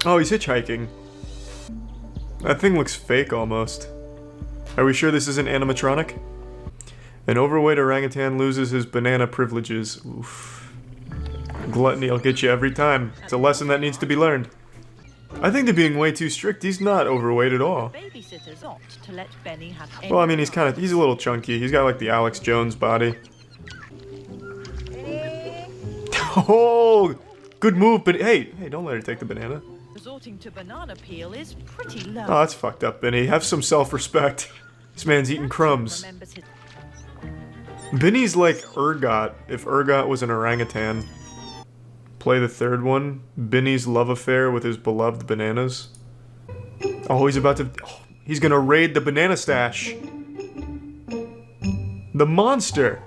Oh, he's hitchhiking. That thing looks fake almost. Are we sure this isn't animatronic? An overweight orangutan loses his banana privileges. Oof. Gluttony will get you every time. It's a lesson that needs to be learned. I think they're being way too strict. He's not overweight at all. Well, I mean, he's a little chunky. He's got like the Alex Jones body. Oh, good move, but hey, don't let her take the banana. Resorting to banana peel is pretty low. Oh, that's fucked up, Benny. Have some self-respect. This man's eating crumbs. Benny's like Ergot, if Ergot was an orangutan. Play the third one. Benny's love affair with his beloved bananas. Oh, he's about to... Oh, he's gonna raid the banana stash. The monster!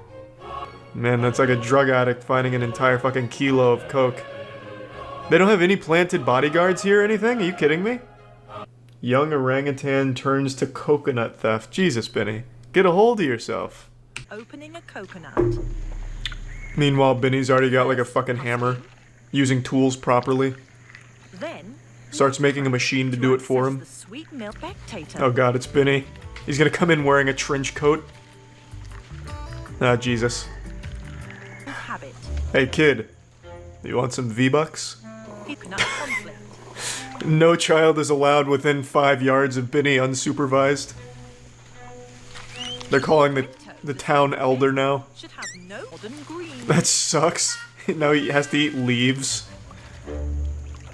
Man, that's like a drug addict finding an entire fucking kilo of coke. They don't have any planted bodyguards here or anything? Are you kidding me? Young orangutan turns to coconut theft. Jesus, Benny. Get a hold of yourself. Opening a coconut. Meanwhile, Benny's already got like a fucking hammer. Using tools properly. Then starts making a machine to do it for him. Oh god, it's Benny. He's gonna come in wearing a trench coat. Ah, Jesus. Hey kid, you want some V-Bucks? No child is allowed within 5 yards of Benny unsupervised. They're calling the town elder now. That sucks. Now he has to eat leaves.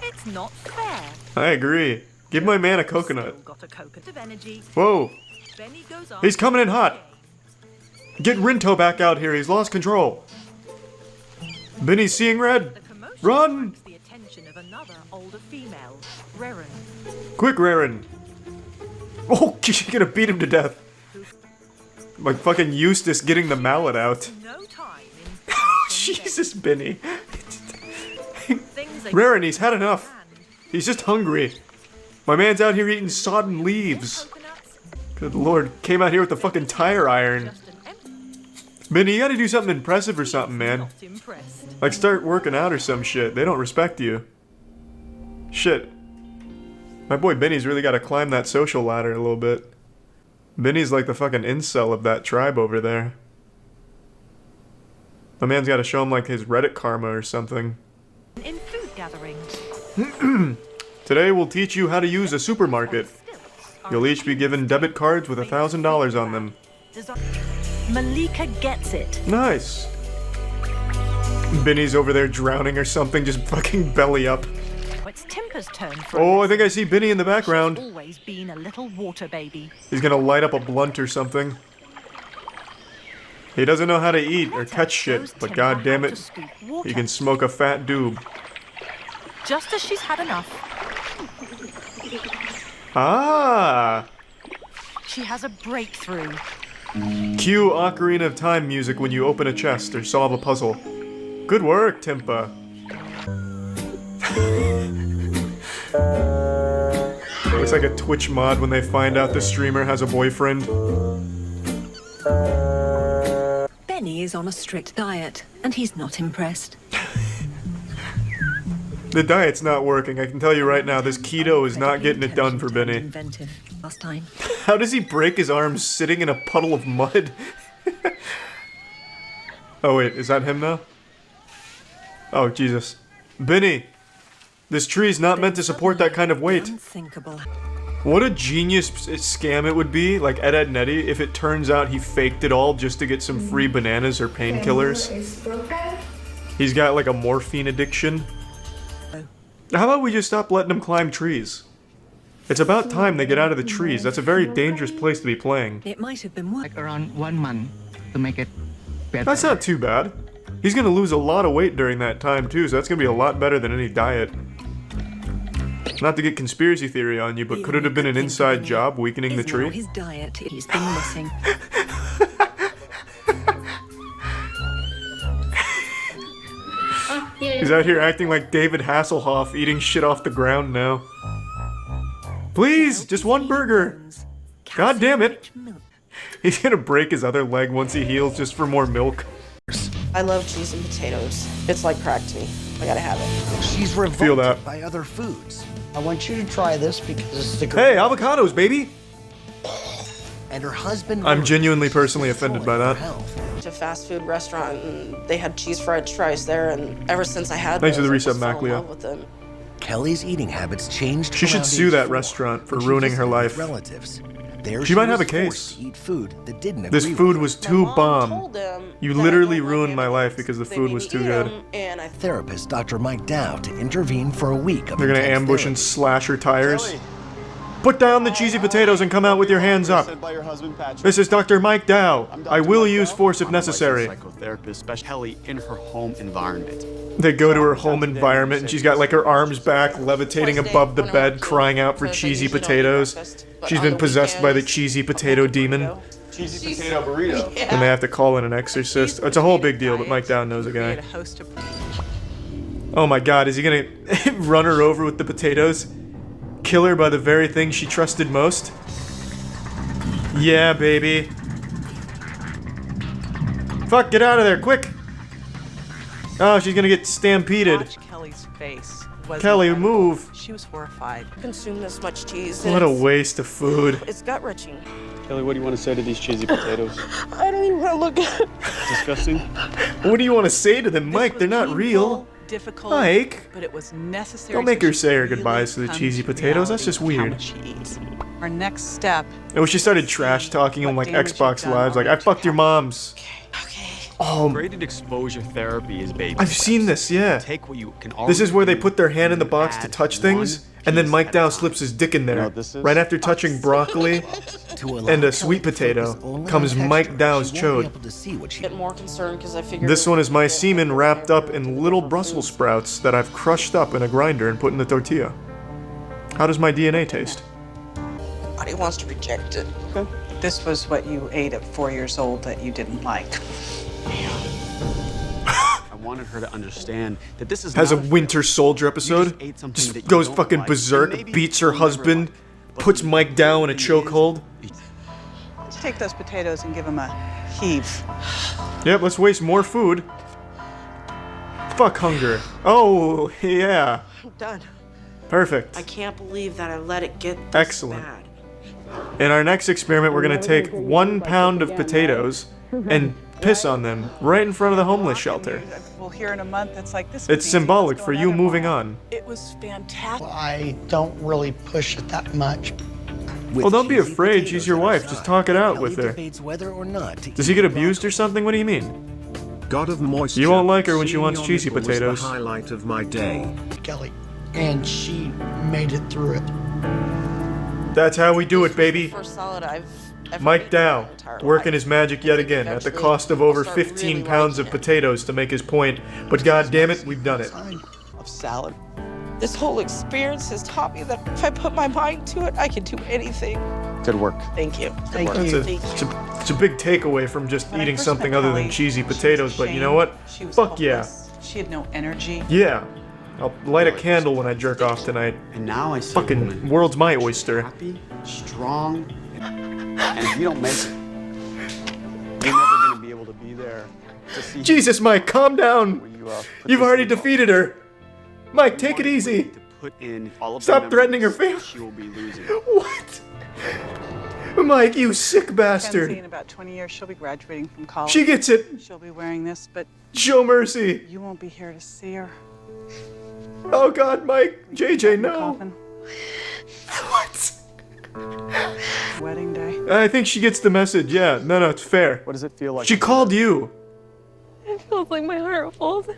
It's not fair. I agree. Give my man a coconut. Whoa. He's coming in hot. Get Rinto back out here. He's lost control. Benny's seeing red. Run! The attention of another older female, Reren. Quick, Reren. Oh, she's gonna beat him to death. Like fucking Eustace getting the mallet out. No time Jesus, Benny. Reren, he's had enough. He's just hungry. My man's out here eating sodden leaves. Good lord, came out here with the fucking tire iron. Benny, you gotta do something impressive or something, man. Like start working out or some shit. They don't respect you. Shit. My boy Benny's really gotta climb that social ladder a little bit. Benny's like the fucking incel of that tribe over there. My man's gotta show him like his Reddit karma or something. In food gatherings. Today we'll teach you how to use a supermarket. You'll each be given debit cards with $1,000 on them. Malika gets it. Nice. Benny's over there drowning or something, just fucking belly up. It's Timpa's turn for oh, I think I see Benny in the background. She's always been a little water baby. He's gonna light up a blunt or something. He doesn't know how to eat or catch shit, but god damn it, he can smoke a fat doob. Just as she's had enough. Ah! She has a breakthrough. Cue Ocarina of Time music when you open a chest or solve a puzzle. Good work, Timpa. Looks like a Twitch mod when they find out the streamer has a boyfriend. Benny is on a strict diet, and he's not impressed. The diet's not working, I can tell you right now. This keto is not getting it done for Benny. Inventive last time. How does he break his arms sitting in a puddle of mud? Oh wait, is that him now? Oh Jesus. Benny! This tree's not meant to support that kind of weight. Unthinkable. What a genius scam it would be, like Ed, Edd n Eddy, if it turns out he faked it all just to get some free bananas or painkillers. He's got like a morphine addiction. How about we just stop letting him climb trees? It's about time they get out of the trees. That's a very dangerous place to be playing. It might have been like around 1 month to make it better. That's not too bad. He's gonna lose a lot of weight during that time too, so that's gonna be a lot better than any diet. Not to get conspiracy theory on you, but could it have been an inside job weakening the tree? His diet he's been missing. He's out here acting like David Hasselhoff, eating shit off the ground now. Please, just one burger. God damn it. He's gonna break his other leg once he heals just for more milk. I love cheese and potatoes. It's like crack to me. I gotta have it. She's Feel revolted that. by other foods. I want you to try this because this is a Hey, avocados, baby! And her husband I'm worries genuinely she's personally offended by destroying that. her health. It's a fast food restaurant, and they had cheese fried rice there, and ever since I had Thanks for those, the I just resub, fell in Maclea. love with them. Kelly's eating habits changed. She should around sue age that 4, restaurant for when she ruining her visited life. Relatives. There She might have was a forced case. to eat food that didn't This agree food with was My too mom bomb. told them You that I literally don't like ruined my life M&Ms. because the They food made was me too eat good. 'em, and I therapist Dr. Mike Dow to intervene for a week of They're gonna intense ambush therapy. and slash her tires. Put down the cheesy potatoes and come out with your hands up. This is Dr. Mike Dow. I will use force if necessary. Psychotherapist, especially in her home environment. They go to her home environment and she's got like her arms back, levitating above the bed, crying out for cheesy potatoes. She's been possessed by the cheesy potato demon. Cheesy potato burrito. And they have to call in an exorcist. It's a whole big deal, but Mike Dow knows a guy. Oh my god, is he gonna run her over with the potatoes? Kill her by the very thing she trusted most? Yeah, baby. Fuck, get out of there, quick! Oh, she's gonna get stampeded. Watch Kelly's face. Was Kelly, incredible. move. She was horrified. consume this much cheese. What a waste of food. It's gut wrenching. Kelly, what do you want to say to these cheesy potatoes? I don't even want to look at it. Disgusting? What do you want to say to them, This Mike? was They're not painful, real. Difficult, Mike. but it was necessary. Don't make so her she say her really goodbyes to the come cheesy potatoes. That's reality just of how weird. much she eats. Our next step. And when she started trash talking on like Xbox Lives, like, I fucked your moms. Oh, Graded exposure therapy is baby I've steps. seen this, yeah. Take what you can This is where they already put their hand in the do box to and touch add things, one and then piece Mike at a Dow time. slips his dick in You know there. what this is? Right after touching broccoli To allow and a Kelly sweet to potato focus only on comes texture, Mike Dow's she won't be chode. able to see what she Get more concerned because I figured This one is my semen wrapped up in little Brussels sprouts that I've crushed up in a grinder and put in the tortilla. How does my DNA taste? Body wants to reject it. This was what you ate at 4 years old that you didn't like. I wanted her to understand that this is Has a not Winter Soldier You just episode. ate something Just that you goes don't fucking like, berserk, and maybe beats her you'll never husband, like, but puts the Mike Dow in a thing is, chokehold. Let's take those potatoes and give them a heave. Yep, let's waste more food. Fuck hunger. Oh, yeah. I'm done. Perfect. I can't believe that I let it get this Excellent. bad. In our next experiment, we're gonna take 1 pound of potatoes and piss on them right in front of the homeless shelter. We'll hear in a month. It's like this. was It's easy, symbolic let's go for you another moving one. on. It was fantastic. I don't really push it that much. With Well, don't be cheesy afraid, potatoes she's your at her wife, just side, talk it out Kelly with her. debates whether or not to Does eat he get the abused or something? What do you mean? God of moisture. You won't like her when she seeing wants your cheesy nipple was potatoes. the highlight of my day. Kelly. And she made it through it. That's how we do it, baby. First salad I've ever Mike eaten in Dow, my entire working life. his magic yet again, at the cost of over 15 pounds of potatoes to make his point. But god damn it, we've done it. Of salad. This whole experience has taught me that if I put my mind to it, I can do anything. Good work. Thank you. Thank It's you. a big takeaway from just When I eating first something met other than Kelly, cheesy she was potatoes, but you know what? ashamed. She was Fuck yeah. hopeless. She had no energy. Yeah. I'll light a candle when I jerk off tonight. And now I see Fucking woman world's my oyster. happy, strong, and if you don't make it, you're never gonna be able to be there to see Jesus, Mike, calm down. where you, put You've this already in. defeated her. Mike, take it easy. To put in all of the Stop threatening her memories family. She will be losing. What? Mike, you sick Kenzie, bastard. in about 20 years, she'll be graduating from college. She gets it. She'll be wearing this, but Show mercy. you won't be here to see her. Oh god, Mike. JJ, no. Coffin. What? Wedding day. I think she gets the message. Yeah, no, it's fair. What does it feel like? She called you. It feels like my heart falls out.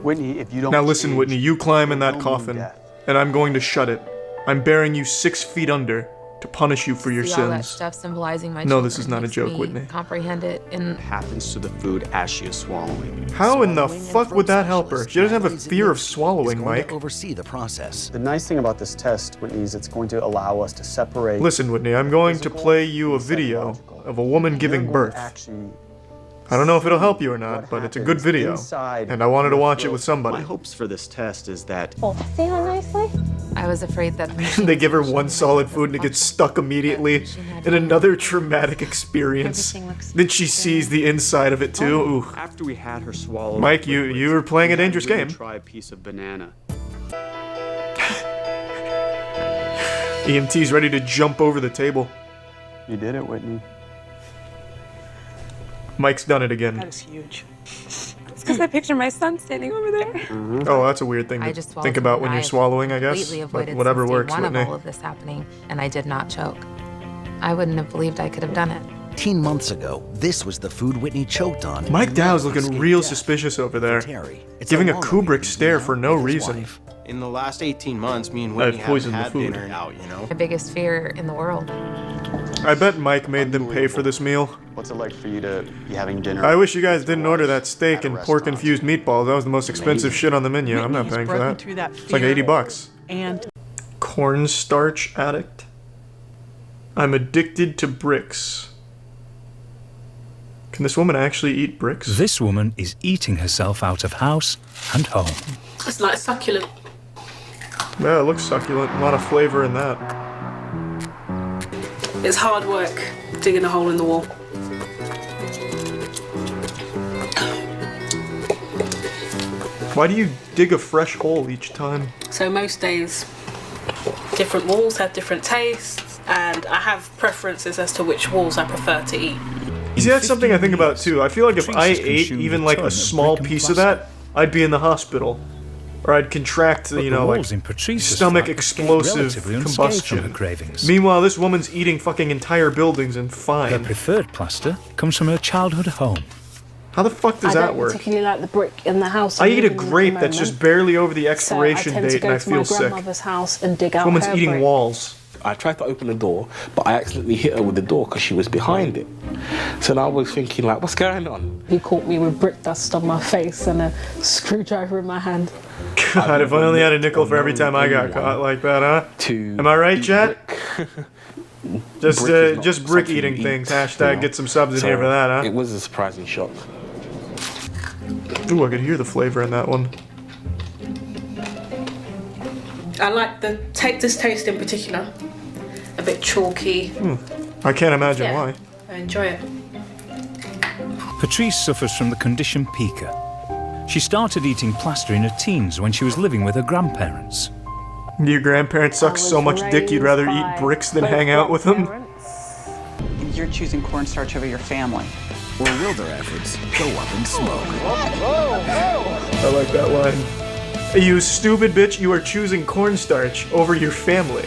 Whitney, if you don't Now listen, change, Whitney, you climb in you'll that know coffin, death. and I'm going to shut it. I'm burying you 6 feet under to punish you for your See all that sins. stuff symbolizing my No, this children is not a makes joke, me Whitney. Comprehend it in Happens to the food as she is swallowing. How in the Swallowing and fuck would throat that help her? specialist She doesn't have a Natalie's fear of Addict swallowing, is going Mike. to oversee the process. The nice thing about this test, Whitney, is it's going to allow us to separate. Listen, Whitney, I'm going to physical play you a and video psychological. of a woman You're giving going to birth. Actually, I don't know if it'll help you or what not, but it's a good happens video. inside And I wanted to your watch it throat. with somebody. My hopes for this test is that See how nicely? I was afraid that They give her one solid food and it gets stuck immediately in another traumatic experience. Then she sees the inside of it too. Ooh. After we had her swallow, Mike, you were playing a dangerous game. Try a piece of banana. EMT's ready to jump over the table. You did it, Whitney. Mike's done it That again. is huge. It's because I picture my son standing over there. Oh, that's a weird thing I to just think about when you're swallowing, I guess. Completely But avoided whatever since day works, one of Whitney. all of this happening, and I did not choke. I wouldn't have believed I could have done it. 18 months ago, this was the food Whitney choked on. Mike Dow's looking real suspicious over there. Terry. It's Giving a long Kubrick awaited stare meal for no with his reason. wife. In the last 18 months, me and I've Whitney haven't poisoned the had food. dinner out, you know? My biggest fear in the world. I bet Mike made them pay for this meal. What's it like for you to be having dinner? I wish you guys didn't order that steak and pork-infused meatballs. That was the most expensive shit on the menu. I'm not Whitney's paying for broken that. through that It's like fear $80. And Cornstarch addict. I'm addicted to bricks. Can this woman actually eat bricks? This woman is eating herself out of house and home. It's like succulent. Yeah, it looks succulent. A lot of flavor in that. It's hard work digging a hole in the wall. Why do you dig a fresh hole each time? So most days, different walls have different tastes, and I have preferences as to which walls I prefer to eat. See, that's something I think about too. I feel like if I ate even like a small piece of that, I'd be in the hospital. Or I'd contract, you know, like stomach explosive combustion. Meanwhile, this woman's eating fucking entire buildings and Her fine. preferred plaster comes from her childhood home. How the fuck does that work? particularly like the brick in the house. I eat a grape that's just barely over the expiration date and I feel sick. House and dig This woman's eating walls. I tried to open the door, but I accidentally hit her with the door because she was behind it. So now I was thinking, like, what's going on? He caught me with brick dust on my face and a screwdriver in my hand. God, if I only had a nickel for every time I got caught like that, huh? Am I right, chat? Just brick eating things. Hashtag get some subs in here for that, huh? It was a surprising shock. Ooh, I could hear the flavor in that one. I like this taste in particular. A bit chalky. I can't imagine Yeah. why. I enjoy it. Patrice suffers from the condition pica. She started eating plaster in her teens when she was living with her grandparents. Your grandparents suck so much dick you'd rather eat bricks than hang out with them? you're choosing cornstarch over your family. Or will their efforts go up in smoke? I like that line. You stupid bitch, you are choosing cornstarch over your family.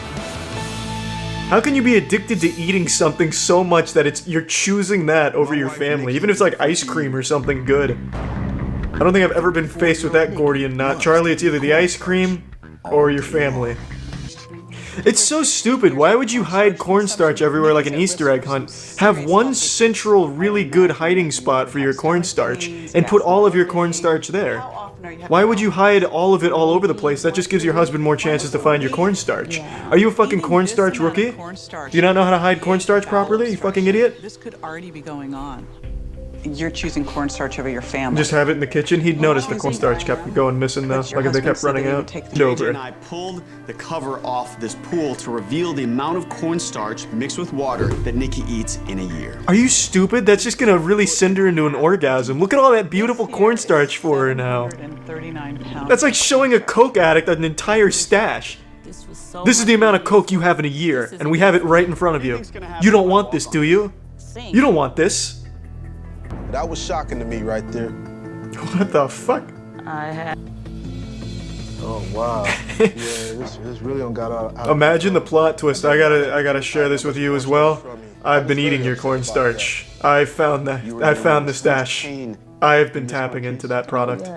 How can you be addicted to eating something so much that you're choosing that over your family, even if it's like ice cream or something good? I don't think I've ever been faced with that Gordian knot. Charlie, it's either the ice cream or your family. It's so stupid. Why would you hide cornstarch everywhere like an Easter egg hunt? Have one central, really good hiding spot for your cornstarch and put all of your cornstarch there. Why would you hide all of it all over the place? That just gives your husband more chances to find your cornstarch. Are you a fucking cornstarch rookie? Do you not know how to hide cornstarch properly, you fucking idiot? This could already be going on. You're choosing cornstarch over your family. Just have it in the kitchen. He'd notice the cornstarch kept going missing though. Like if they kept running out. AJ and I pulled the cover off this pool to reveal the amount of cornstarch mixed with water that Nikki eats in a year. Are you stupid? That's just gonna really send her into an orgasm. Look at all that beautiful cornstarch for her now. 139 pounds. That's like showing a coke addict an entire stash. This is the amount of coke you have in a year, and we have it right in front of you. You don't want this, do you? You don't want this. That was shocking to me right there. What the fuck? Oh wow. Yeah, this really don't got out. Imagine the plot twist. I gotta share this with you as well. I've been eating your cornstarch. I found the stash. I've been tapping into that product.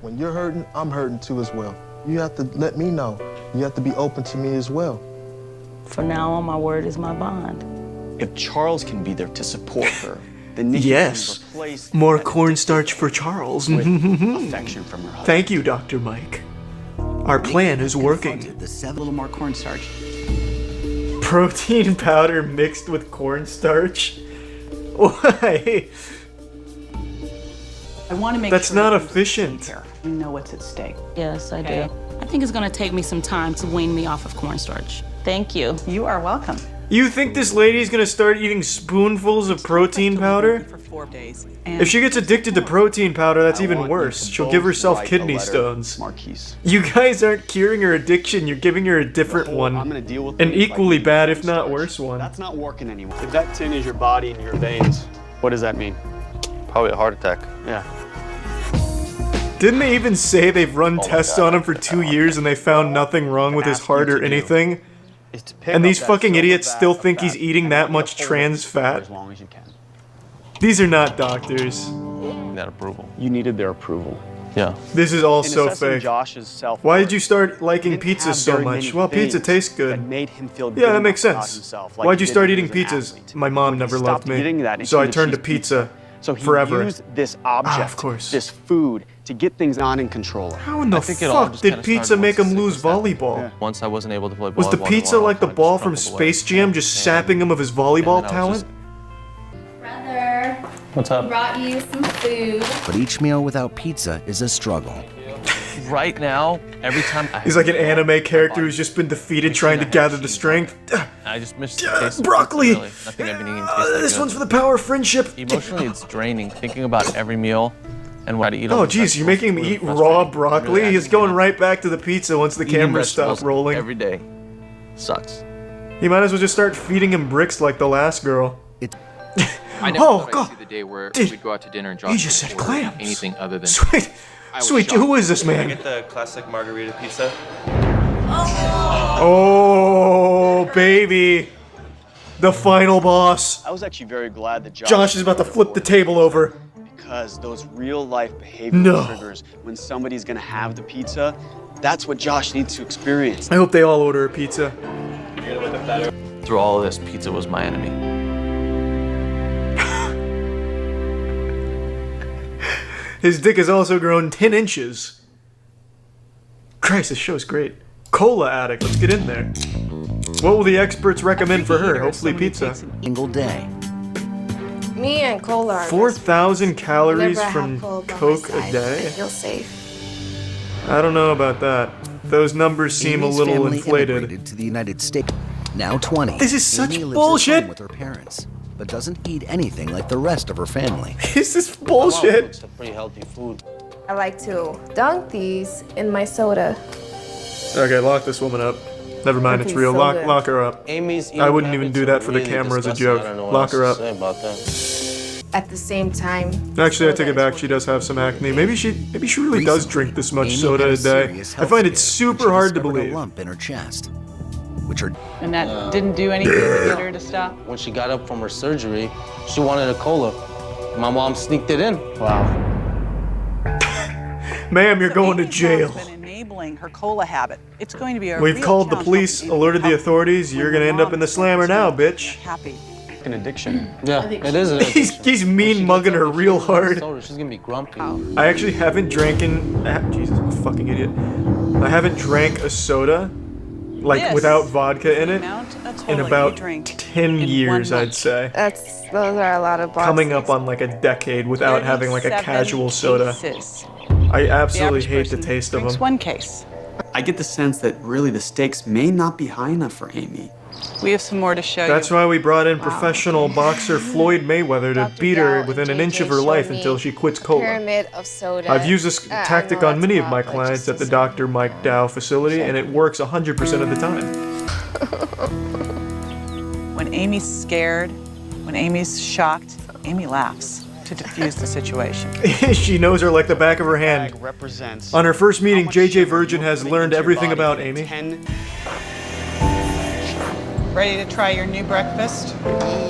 When you're hurting, I'm hurting too as well. You have to let me know. You have to be open to me as well. From now on, my word is my bond. If Charles can be there to support her, then Nikki Yes. can replace More that cornstarch for Charles. with affection from her husband. Thank you, Dr. Mike. Our plan is working. A little more cornstarch. Protein powder mixed with cornstarch? Why? I want to make That's sure not that efficient. here. You know what's at stake. Yes, I Okay. do. I think it's gonna take me some time to wean me off of cornstarch. Thank you. You are welcome. You think this lady's gonna start eating spoonfuls of protein powder? For 4 days. If she gets addicted to protein powder, that's even worse. She'll give herself kidney stones. Marquise. You guys aren't curing her addiction, you're giving her a different one. I'm gonna deal with An things equally like bad, if not worse one. That's not working anymore. If that tin is your body and your veins, what does that mean? Probably a heart attack. Yeah. Didn't they even say they've run tests on him for 2 years and they found nothing wrong with his heart or anything? And these fucking idiots still think he's eating that much trans fat? As long as you can. These are not doctors. That approval. You needed their approval. Yeah. This is all In so assessing fake. Josh's self-worth, Why did you start liking he didn't pizza have so very much? many Well, pizza things tastes good. that made him feel Yeah, good that makes about sense. himself, like Why'd he you did start when he eating was an pizzas? athlete. My mom When he never stopped loved me. eating that and So I he turned to cheese pizza. So he forever. used this object, of course. this food, to get things not in control. How in the fuck did pizza make him lose volleyball? Once I wasn't able to play volleyball. Was the pizza like the ball from Space Jam just sapping him of his volleyball talent? Brother, What's up? brought you some food. But each meal without pizza is a struggle. Right now, every time I He's like an anime character who's just been defeated trying to gather the strength. I just miss the taste of Broccoli! pizza, really. Nothing I've been eating tastes that This good. one's for the power of friendship. Emotionally, it's draining thinking about every meal and what I eat. Oh jeez, you're making him eat raw broccoli? He's going right back to the pizza once the cameras stop rolling. every day. Sucks. You might as well just start feeding him bricks like the last girl. I never Oh, thought God. I'd see the day where Did- we'd go out to dinner and He Josh just would said order clams. anything other than Sweet, I was sweet, shocked. who is this Can I man? get the classic margarita pizza? Oh, baby. The final boss. I was actually very glad that Josh is about to flip the table over. because those real-life behavioral No. triggers, when somebody's gonna have the pizza, that's what Josh needs to experience. I hope they all order a pizza. Through all of this, pizza was my enemy. His dick has also grown 10 inches. Christ, this show's great. Cola addict, let's get in there. What will the experts recommend for her? Hopefully pizza. Single day. Me and Cola are 4,000 calories Whenever I have from Cola by my Coke a side, I day? feel safe. I don't know about that. Those numbers seem a Amy's little family inflated. immigrated to the United States. Now 20. This is such Amy lives bullshit. At home with her parents, but doesn't eat anything like the rest of her family. This is bullshit. It's a pretty healthy food. I like to dunk these in my soda. Okay, lock this woman up. Never mind, it's Okay, real. so Lock, good. lock her up. Amy's I wouldn't even do that for the camera as a joke. Lock her up. About that. At the same time, Actually, I soda take it is back. one- She does have some acne. Maybe she really does drink this much Amy soda had a day. serious I health find it scare when super she hard to discovered believe. A lump in her chest, which are And that didn't do anything to get her to stop? When she got up from her surgery, she wanted a cola. My mom sneaked it in. Wow. Ma'am, you're going to Amy's jail. mom's been enabling her cola habit. It's going to be a We've real called the challenge police, helping Amy alerted the help authorities. You're when gonna her end up mom in the is slammer now, bitch. Happy. An addiction. Yeah, it is an He's mean mugging her real hard. She's gonna be grumpy. I actually haven't Jesus, I'm a fucking idiot. I haven't drank a soda, like This without vodka in it, amount of in cola you about drink 10 years, I'd say. Those are a lot of boxes. Coming up on like a decade without having like a 37 casual soda. cases. I absolutely The hate average the person taste of drinks them. one case. I get the sense that really the stakes may not be high enough for Amy. We have some more to show That's you. why we brought in professional boxer Floyd Mayweather to Dr. beat her Dow within and an inch of JJ her life showed me until she quits cola. Pyramid of soda. I've used this I tactic know on many that's of my wild, but clients just at the as- Dr. Mike Dow facility, and it works 100% of the time. When Amy's scared, when Amy's shocked, Amy laughs to diffuse the situation. She knows her like the back of her hand. Represents On her first meeting, JJ Virgin has learned everything about Amy. Ready to try your new breakfast?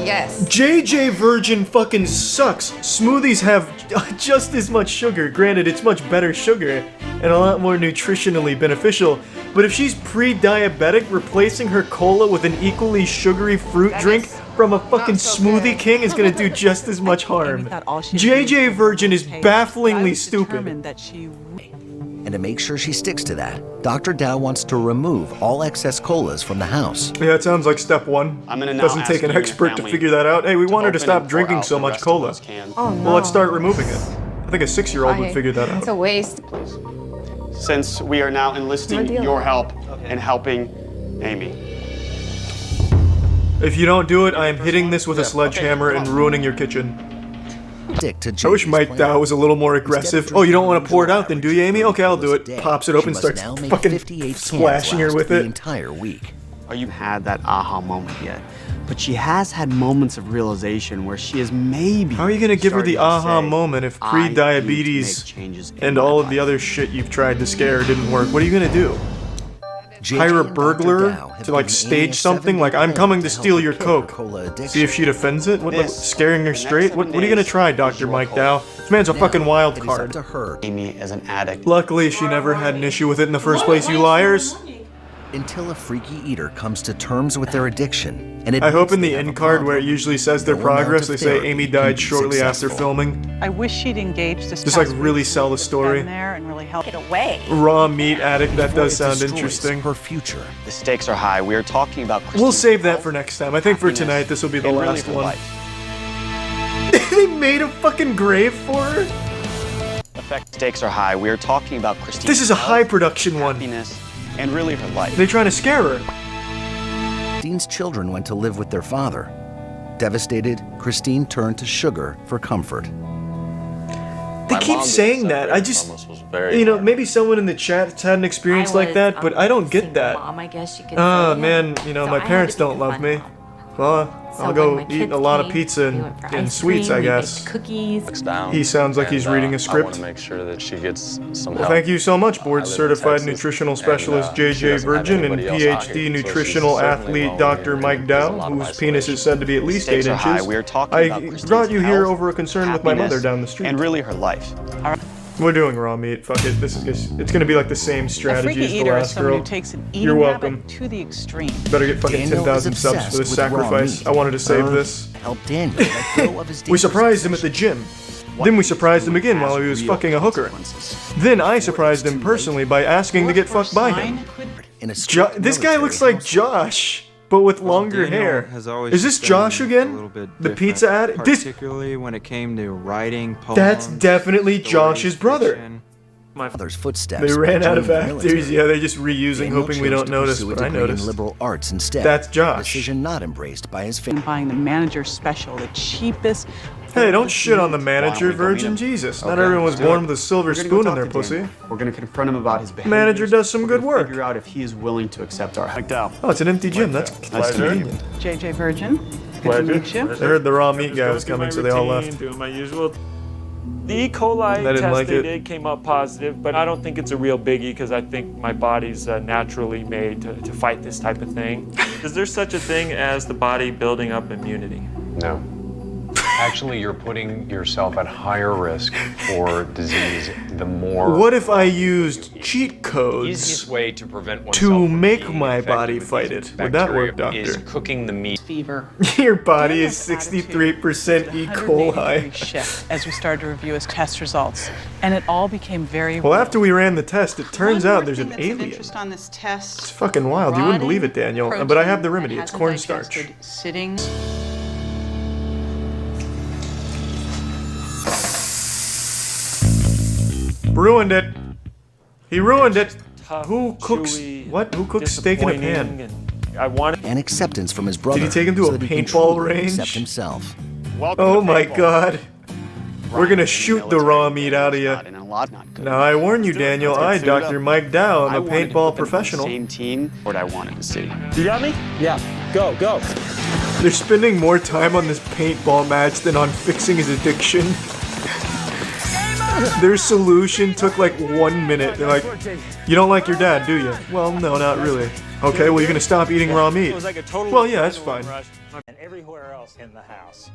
Yes. JJ Virgin fucking sucks. Smoothies have just as much sugar. Granted, it's much better sugar and a lot more nutritionally beneficial. But if she's pre-diabetic, replacing her cola with an equally sugary fruit drink from a fucking Smoothie King is gonna do just as much harm. JJ Virgin is bafflingly stupid. That she And to make sure she sticks to that, Dr. Dow wants to remove all excess colas from the house. Yeah, it sounds like step one. I'm gonna now Doesn't ask take an you and your expert to family figure that out. Hey, we want her to open stop and pour drinking out so the much rest of cola. those cans. Oh no. Well, let's start removing it. I think a 6-year-old would figure that It's a out. waste. Since we are now enlisting No deal. your help in helping Amy. If you don't do it, I am hitting this with a sledgehammer and ruining your kitchen. I wish Mike Dow was a little more aggressive. Oh, you don't want to pour it out then, do you, Amy? Okay, I'll do it. Pops it open, starts fucking splashing her with it. Entire week. Or you had that aha moment yet. But she has had moments of realization where she is maybe. How are you gonna give her the starting to aha say, moment if "I need to pre-diabetes make changes in and my all of life." the other shit you've tried to scare her didn't work? What are you gonna do? Hire a burglar to like stage something? Like, I'm coming to steal your Coke. See if she defends it? What, like, scaring her straight? What are you gonna try, Dr. Mike Dow? This man's a fucking wild card. Amy is an addict. Luckily, she never had an issue with it in the first place, you liars. Until a freaky eater comes to terms with their addiction. And I hope in the end card where it usually says their progress, they say Amy died shortly after filming. I wish she'd engaged this Just like really sell the story. there and really help it away. Raw meat addict, that does sound interesting. Her future. The stakes are high. We are talking about We'll save that for next time. I think for tonight, this will be the and really last her one. life. They made a fucking grave for her? Stakes are high. We are talking about Christine. This is a high production one. Happiness and really her life. They're trying to scare her. Christine's children went to live with their father. Devastated, Christine turned to sugar for comfort. They keep saying that. I just, you know, maybe someone in the chat has had an experience like that, but I don't get that. Mom, I guess you could Oh say. man, you know, So my I had parents to be don't the love fun me. mom. Well, So I'll when go my eat kids a lot of came, pizza we and, went for and ice sweets, cream, I we guess. baked cookies. He sounds like he's reading a I script. want to make sure that she gets some Well, help. thank you so much, board I live in certified Texas, nutritional and, specialist she JJ doesn't have Virgin and anybody else out PhD here, so she's nutritional certainly athlete lonely Dr. and Mike there's a Dow, lot of whose penis is said to be at least 8 Stakes are high. inches. We are talking I about Christine's brought you here health, over a concern with my mother happiness, down the street. and really her life. We're doing raw meat. Fuck it. This is it's gonna be like the same A strategy freaky as the eater is last someone girl. who takes an You're eating welcome. habit to the extreme. Better get fucking Daniel 10,000 is subs for this obsessed with raw sacrifice. meat. I wanted to save this. Help Daniel let go of his We surprised him at the gym. Then we surprised him again while he was fucking a hooker. Then I surprised him personally by asking to get fucked by him. This guy looks like Josh, but with longer hair. Is this Josh again? The pizza addict? Particularly when it came to writing poems. That's definitely Josh's brother. My father's footsteps. They ran by out of joining the actors. military. Yeah, they just reusing, Daniel hoping we chose don't to notice, pursue a but I degree in noticed. liberal arts instead. That's Josh. A decision not embraced by his family. Buying the manager special, the cheapest. Hey, don't shit on the manager, Virgin Jesus. Not everyone was born with a silver spoon in their pussy. We're gonna confront him about his behavior. Manager does some good work. Figure out if he is willing to accept our help. Oh, it's an empty gym. That's convenient. JJ Virgin. Good to meet you. They heard the raw meat guy was coming, so they all left. Doing my usual. The E. coli They didn't test like they it. did came up positive, but I don't think it's a real biggie because I think my body's naturally made to fight this type of thing. Is there such a thing as the body building up immunity? No. Actually, you're putting yourself at higher risk for disease the more. What if I used cheat codes easiest way to prevent oneself to from make being my infected body with fight these it? Would that work, bacteria is doctor? cooking the meat. Fever. Your body is 63% E. 180-degree coli. shift as we started to review his test results, and it all became very Well, real. after we ran the test, it turns One out more there's thing an that's of alien. interest on this test. It's fucking wild. You wouldn't believe it, Daniel. But I have the remedy. It's cornstarch. Sitting. Ruined it. He ruined it. Tough, Who cooks chewy, what? Who cooks steak in a pan? disappointing, I wanted And acceptance from his brother. Did he take him to so a that he can paintball truly range? Accept himself. Oh my god. We're gonna shoot the raw meat out of you. Now I warn you, Daniel, I, Dr. Mike Dow, I'm a paintball professional. Same team, what I wanted to see. You got me? Yeah. Go, go. They're spending more time on this paintball match than on fixing his addiction. Their solution took like 1 minute. They're like, you don't like your dad, do you? Well, no, not really. Okay, well, you're gonna stop eating raw meat. Well, yeah, that's fine. And everywhere else in the house.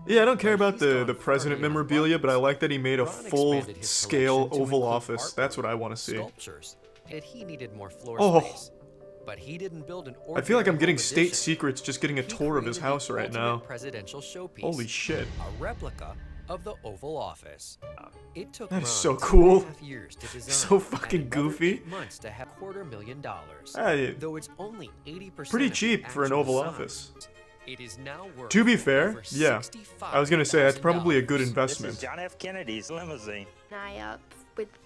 Yeah, I don't care about the president memorabilia, but I like that he made a full-scale Oval Office. That's what I want to see. And he needed more floor Oh. space. But he didn't build an I feel like I'm getting ornamental state addition. secrets just getting a tour of his house right now. Presidential showpiece. Holy shit. A replica of the Oval Office. It took That is Ron so cool. 2.5 years to design So and fucking another goofy. 8 months to have $250,000. Hey, Though it's only 80% pretty of the cheap for an actual Oval size. Office. It is now worth To be fair, over yeah. I was gonna say, that's probably a good investment. John F. Kennedy's limousine.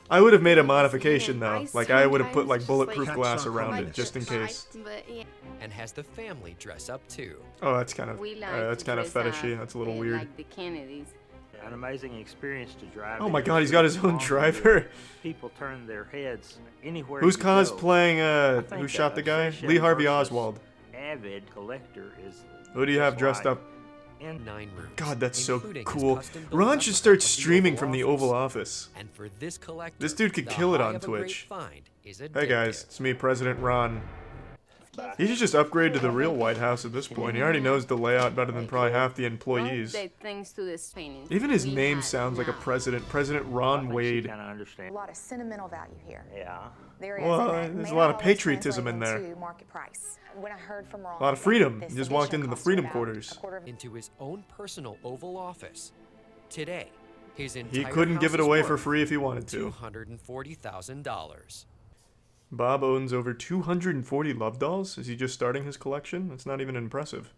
I would have made a modification though. Like I would have put like bulletproof glass around it just in case. and has the family dress up too. Oh, that's kind of fetishy. That's a little weird. An amazing experience to drive. Oh my god, he's got his own driver. People turn their heads anywhere. Who's you go. cosplaying who shot the guy? Lee Harvey Oswald. Avid collector is. Who do you have dressed up? In 9 rooms. God, that's so including his cool. custom-built Ron should start streaming from the Oval Office. And for this collector, This dude could the kill it high on of a great Twitch. find is Hey addictive. guys, it's me, President Ron. He should just upgrade to the real White House at this point. He already knows the layout better than probably half the employees. Even his name sounds like a president. President Ron Wade. A lot of sentimental value here. Yeah. There is, Well, and it there's may a lot not of always patriotism in translate there. into market price. When I heard from Ron A lot of that freedom. this He just walked edition into the cost freedom about quarters. Into his own personal Oval Office. Today, his He entire couldn't give house it is away for worth free if he wanted to. $240,000. Bob owns over 240 Love Dolls. Is he just starting his collection? That's not even impressive.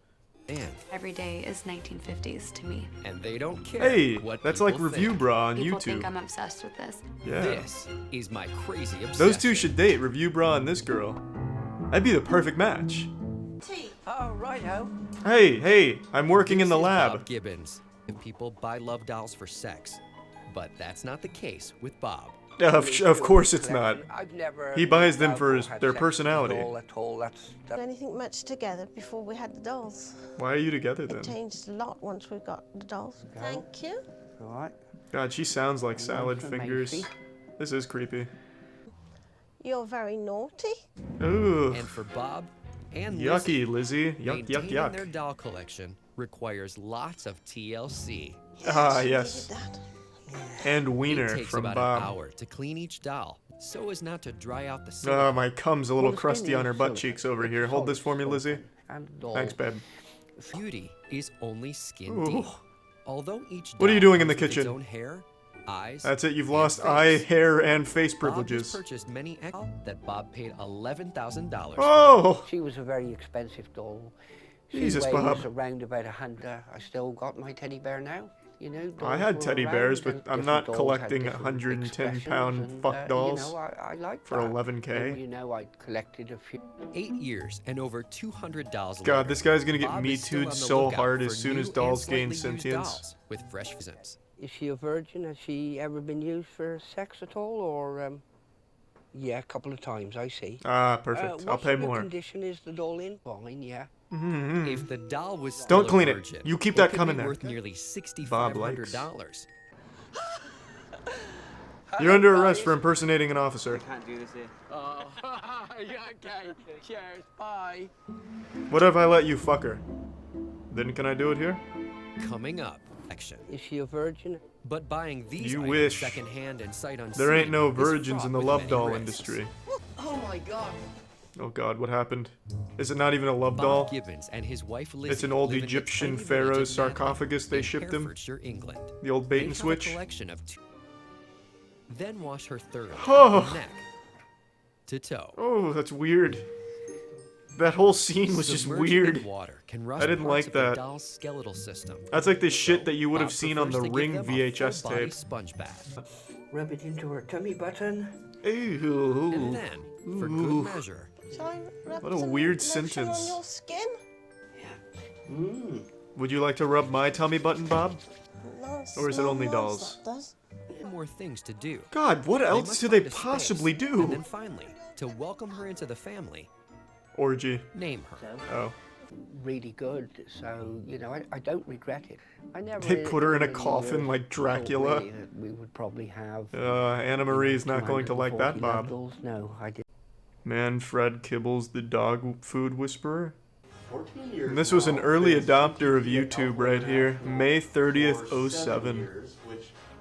Every day is 1950s to me. And they don't care Hey, what that's like people Review think. Bra on People YouTube. think I'm obsessed with this. Yeah. This is my crazy obsession. Those two should date, Review Bra and this girl. That'd be the perfect match. Oh, righto. Hey, I'm working in the This is lab. Bob Gibbons. People buy love dolls for sex, but that's not the case with Bob. Of course it's not. I've never He buys them for had their sex personality. At all. That's Anything much together before we had the dolls. Why are you together It then? changed a lot once we got the dolls. Thank you. all right. God, she sounds like salad for fingers. Macy. This is creepy. You're very naughty. Ooh. And for Bob and Yucky, Lizzie. Yuck, yuck, maintaining their yuck. doll collection requires lots of TLC. Ah, yes. And It wiener takes from about Bob. an hour to clean each doll, so as not to dry out the Oh, silicone. my cum's a little Well, the crusty thing on her is, butt so cheeks over it's here. Hold this for me, solid Lizzie. and doll. Thanks, babe. Beauty is only skin Ooh. deep. Although each What are you doll doing in the comes with its kitchen? own hair, eyes, That's it, you've and lost face. eye, hair, and face Bob privileges. has purchased many that Bob paid $11,000 for. Oh! She was a very expensive doll. She Jesus, weighs Bob. around about 100. I still got my teddy bear now. You know, I dolls had were teddy around bears, and but I'm different not dolls had collecting different 110-pound expressions, fuck and, dolls You know, I like for that. 11K. And, you know, I collected a few. 8 years and over 200 dolls. God, this guy's gonna get Bob Me is still Too'd on the so lookout hard for as soon new as and dolls gain slightly used sentience. dolls with fresh visits. Is she a virgin? Has she ever been used for sex at all, or? Yeah, a couple of times. I see. Ah, perfect. I'll what pay sort of more. condition is the doll in? Fine, yeah. Mm-hmm. If the doll was still Don't clean a it. virgin, You keep that could coming be there. worth nearly Bob likes. $6,500. You're under arrest for impersonating an officer. Can't do this here. Oh, yeah, okay. Cheers. Bye. What if I let you fuck her? Then can I do it here? Coming up, action. Is she a virgin? But buying these You items wish. secondhand and sight unseen There ain't no is virgins fraught in the with love many doll risks. industry. Oh my God. Oh god, what happened? Is it not even a love Bob doll? Gibbons and his wife Lizzie It's an old live in the Egyptian tiny village pharaoh's of Manly sarcophagus they in shipped him? Herefordshire, England. The old bait They and have a switch? collection of then wash her thoroughly Oh. from neck to toe. Oh, that's weird. That whole scene was just Submerged weird. in water can I rust didn't parts like of the that. doll's skeletal system. That's like the shit that you would have Bob seen on the prefers to give Ring them a VHS full-body tape. sponge bath. Rub it into her tummy button. Ooh. And then, for Ooh. good measure, Shall I rub What a some weird lotion sentence. on your skin? Would you like to rub my tummy button, Bob? No, Or is it only dolls? That does. more things to do. God, what else must do they find a space. possibly do? And then finally, to welcome her into the family, Orgy. name her. Oh. Really good. So, you know, I don't regret it. I never. They put her in a really, coffin like thought Dracula. really that we would probably have. Anna Marie's not going to like that, 240 Bob. levels. No, I did. Manfred Kibbles, the dog food whisperer. And this was an early adopter of YouTube right here. May 30th, 07.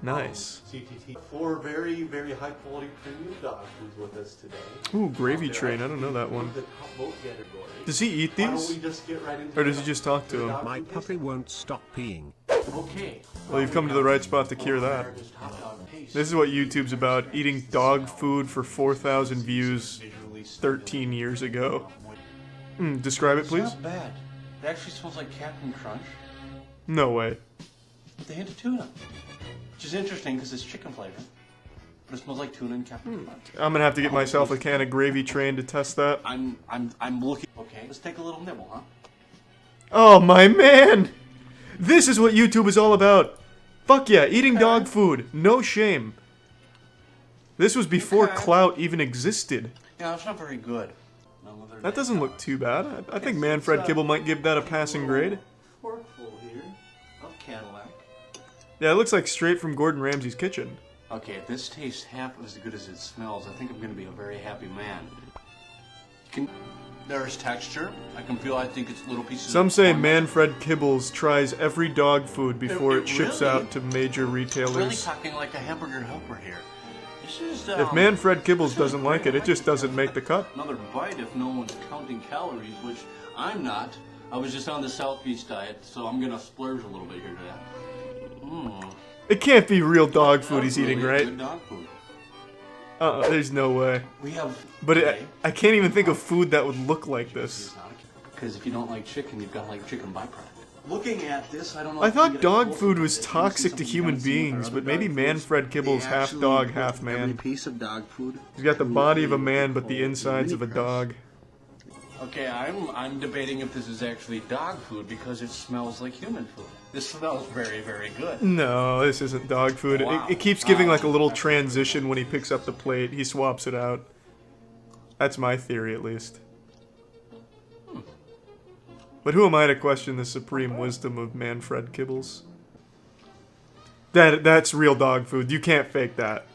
Nice. CTT. 4 very, very high quality premium dog foods with us today. Ooh, Gravy Train. I don't know that one. The top vote category. Does he eat Why don't these? we just get right into Or does he just talk to him? My puppy won't stop peeing. Okay. Well, you've come to the right spot to cure that. This is what YouTube's about, eating dog food for 4,000 views 13 years ago. Describe it, please. Not bad. It actually smells like Captain Crunch No way. with a hint of tuna. Which is interesting because it's chicken flavor. But it smells like tuna and Captain Crunch. I'm gonna have to get myself a can of Gravy Train to test that. I'm looking. Okay, let's take a little nibble, huh? Oh my man! This is what YouTube is all about. Fuck yeah, eating dog food. No shame. This was before clout even existed. Yeah, it's not very good. That doesn't look too bad. I think Manfred Kibble might give that a passing grade. Forkful here of Cadillac. Yeah, it looks like straight from Gordon Ramsay's kitchen. Okay, if this tastes half as good as it smells, I think I'm going to be a very happy man. There's texture. I can feel, I think it's little pieces Some of say corn. Manfred Kibbles tries every dog food before it ships really- out to major Really retailers. talking like a hamburger helper here. This is, If Manfred Kibbles doesn't like it, it just doesn't make the cut. another bite if no one's counting calories, which I'm not. I was just on the South Beach diet, so I'm going to splurge a little bit here today. Mmm. It can't be real dog food he's eating, right? Good dog food. There's no way. We have But I can't even think of food that would look like this. Because if you don't like chicken, you've got to like chicken byproduct. Looking at this, I don't know. I if you thought get a dog close food look was at it, you see toxic to something you human haven't seen with beings, our but other maybe dog foods. Manfred They Kibble's half actually dog, put half every man. piece of dog food. He's got the through body of a a man, but the mini insides of a press. dog. Okay, I'm debating if this is actually dog food because it smells like human food. This smells very, very good. No, this isn't dog food. Wow. It keeps giving like a little transition when he picks up the plate. He swaps it out. That's my theory, at least. But who am I to question the supreme wisdom of Manfred Kibbles? That's real dog food. You can't fake that.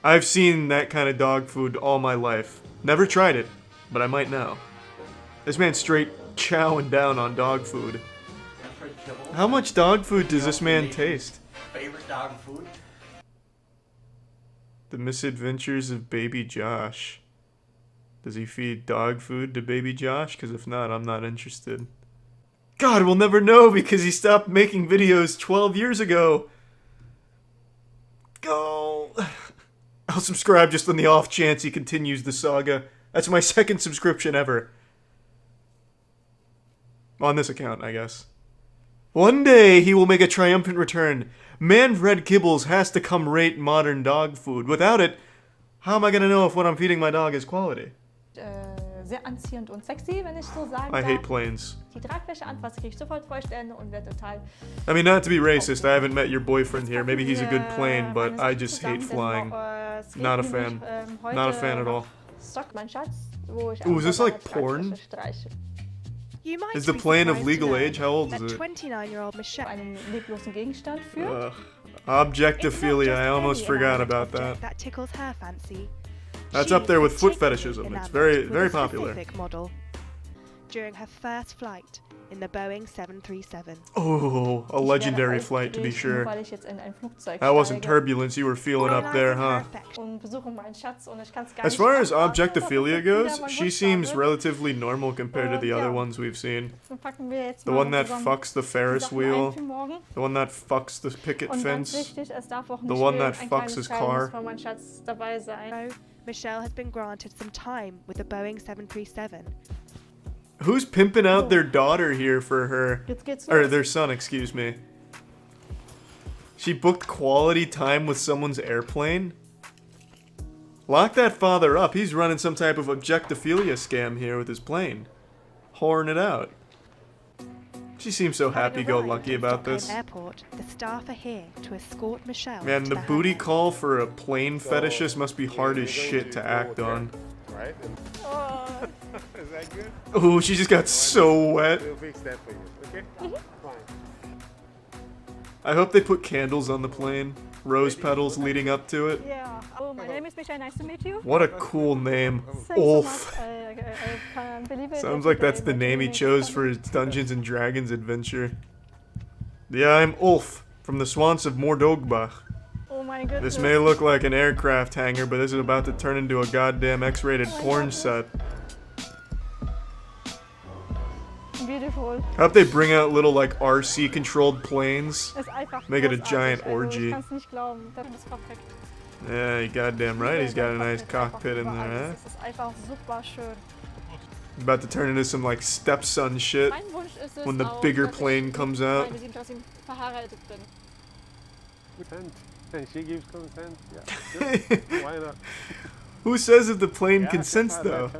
I've seen that kind of dog food all my life. Never tried it, but I might now. This man's straight chowing down on dog food. How much dog food does this man taste? Favorite dog food? The Misadventures of Baby Josh. Does he feed dog food to Baby Josh? Because if not, I'm not interested. God, we'll never know because he stopped making videos 12 years ago. Go. I'll subscribe just on the off chance he continues the saga. That's my second subscription ever. On this account, I guess. One day he will make a triumphant return. Manfred Kibbles has to come rate modern dog food. Without it, how am I gonna know if what I'm feeding my dog is quality? Sehr anziehend und sexy, wenn ich so sagen I darf. hate planes. Die Tragfläche an, was kriege ich sofort Vorstände und werde total. I mean, not to be racist, I haven't met your boyfriend here. Maybe he's a good plane, but I just hate flying. Not a fan. Not a fan at all. Stock mein Schatz, wo ich Ooh, is this like porn? You might Is the be plane of surprised legal to know age? How old is that it? 29-year-old Michelle einen leblosen Gegenstand führt. Objectophilia, I almost forgot about that. that tickles her fancy. That's She up there is with foot particularly fetishism. It's enamored very, with very a popular. specific model during her first flight in the Boeing 737. Oh, a legendary flight to be sure. That wasn't turbulence you were feeling up there, huh? As far as objectophilia goes, she seems relatively normal compared to the other ones we've seen. The one that fucks the Ferris wheel, the one that fucks the picket fence, the one that fucks his car. Michelle has been granted some time with the Boeing 737. Who's pimping out their daughter here for her? Or their son, excuse me. She booked quality time with someone's airplane? Lock that father up. He's running some type of objectophilia scam here with his plane. Whoring it out. She seems so happy-go-lucky about this. Airport, the staff are here to escort Michelle. Man, the booty call for a plane fetishist must be hard as shit to act on. Right? Is that good? Oh, she just got so wet. We'll fix that for you, okay? Fine. I hope they put candles on the plane. Rose petals leading up to it. Yeah. Oh, my name is Michelle. Nice to meet you. What a cool name. Ulf. Sounds like that's the name he chose for his Dungeons and Dragons adventure. Yeah, I'm Ulf, from the swamps of Mordogbach. Oh my goodness. This may look like an aircraft hangar, but this is about to turn into a goddamn X-rated porn set. Beautiful. I hope they bring out little, like, RC-controlled planes. Make it a giant orgy. Yeah, you're goddamn right, he's got a nice cockpit in there, huh? About to turn into some like stepson shit when the bigger plane comes out. Consent. And she gives consent. Yeah. Why not? Who says if the plane consents though?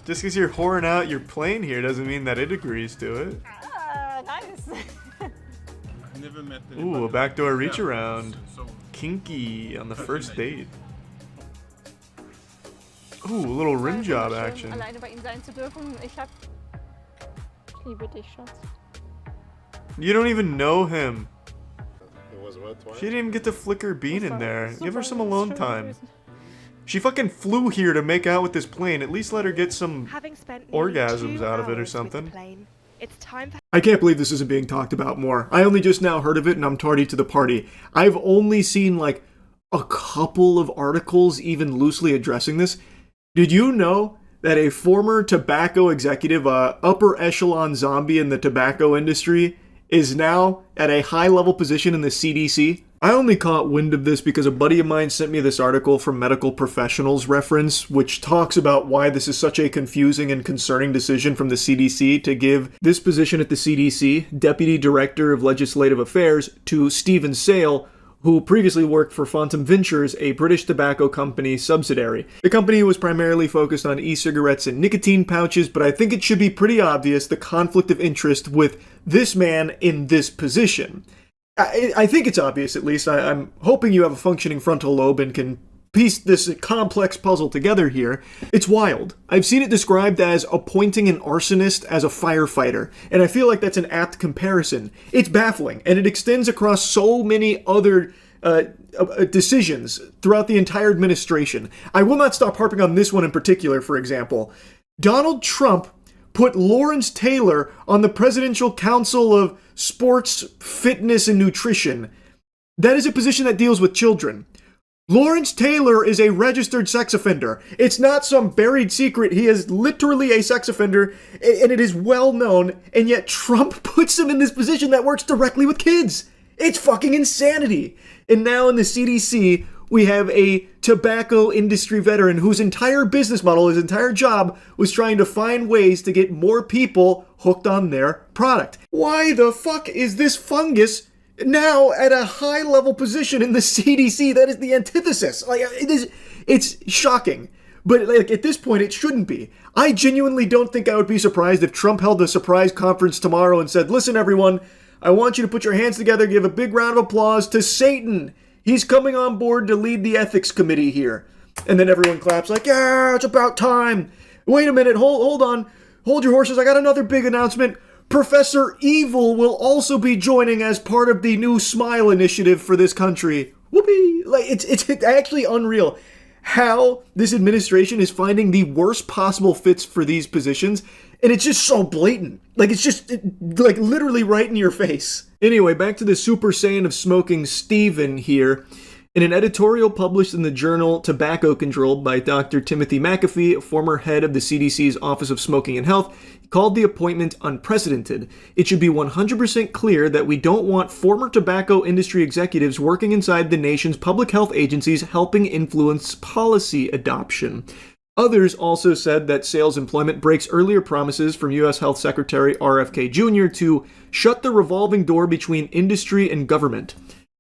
Just because you're whoring out your plane here doesn't mean that it agrees to it. Nice. Ooh, a backdoor reach around. Kinky on the first date. Ooh, a little rim job action. Alleine bei ihm sein zu dürfen. Ich liebe dich, Schatz. You don't even know him. She didn't even get to flick her bean in there. Give her some alone time. She fucking flew here to make out with this plane. At least let her get some orgasms out of it or something. It's time for I can't believe this isn't being talked about more. I only just now heard of it and I'm tardy to the party. I've only seen like a couple of articles even loosely addressing this. Did you know that a former tobacco executive, upper echelon zombie in the tobacco industry, is now at a high-level position in the CDC? I only caught wind of this because a buddy of mine sent me this article from Medical Professionals Reference, which talks about why this is such a confusing and concerning decision from the CDC to give this position at the CDC, Deputy Director of Legislative Affairs, to Stephen Sale, who previously worked for Phantom Ventures, a British tobacco company subsidiary. The company was primarily focused on e-cigarettes and nicotine pouches, but I think it should be pretty obvious the conflict of interest with this man in this position. I think it's obvious, at least. I'm hoping you have a functioning frontal lobe and can piece this complex puzzle together here. It's wild. I've seen it described as appointing an arsonist as a firefighter, and I feel like that's an apt comparison. It's baffling, and it extends across so many other decisions throughout the entire administration. I will not stop harping on this one in particular, for example. Donald Trump put Lawrence Taylor on the Presidential Council of Sports, Fitness, and Nutrition. That is a position that deals with children. Lawrence Taylor is a registered sex offender. It's not some buried secret. He is literally a sex offender, and it is well known, and yet Trump puts him in this position that works directly with kids. It's fucking insanity. And now in the CDC, we have a tobacco industry veteran whose entire business model, his entire job, was trying to find ways to get more people hooked on their product. Why the fuck is this fungus now at a high-level position in the CDC? That is the antithesis. Like, it's shocking. But like at this point, it shouldn't be. I genuinely don't think I would be surprised if Trump held a surprise conference tomorrow and said, listen, everyone, I want you to put your hands together, give a big round of applause to Satan. He's coming on board to lead the ethics committee here. And then everyone claps like, yeah, it's about time. Wait a minute, hold on. Hold your horses, I got another big announcement. Professor Evil will also be joining as part of the new Smile initiative for this country. Whoopee! Like, it's actually unreal how this administration is finding the worst possible fits for these positions, and it's just so blatant. Like, it's just, like, literally right in your face. Anyway, back to the Super Saiyan of smoking Steven here. In an editorial published in the journal Tobacco Control by Dr. Timothy McAfee, former head of the CDC's Office of Smoking and Health, he called the appointment unprecedented. It should be 100% clear that we don't want former tobacco industry executives working inside the nation's public health agencies helping influence policy adoption. Others also said that Sale's employment breaks earlier promises from U.S. Health Secretary RFK Jr. to shut the revolving door between industry and government.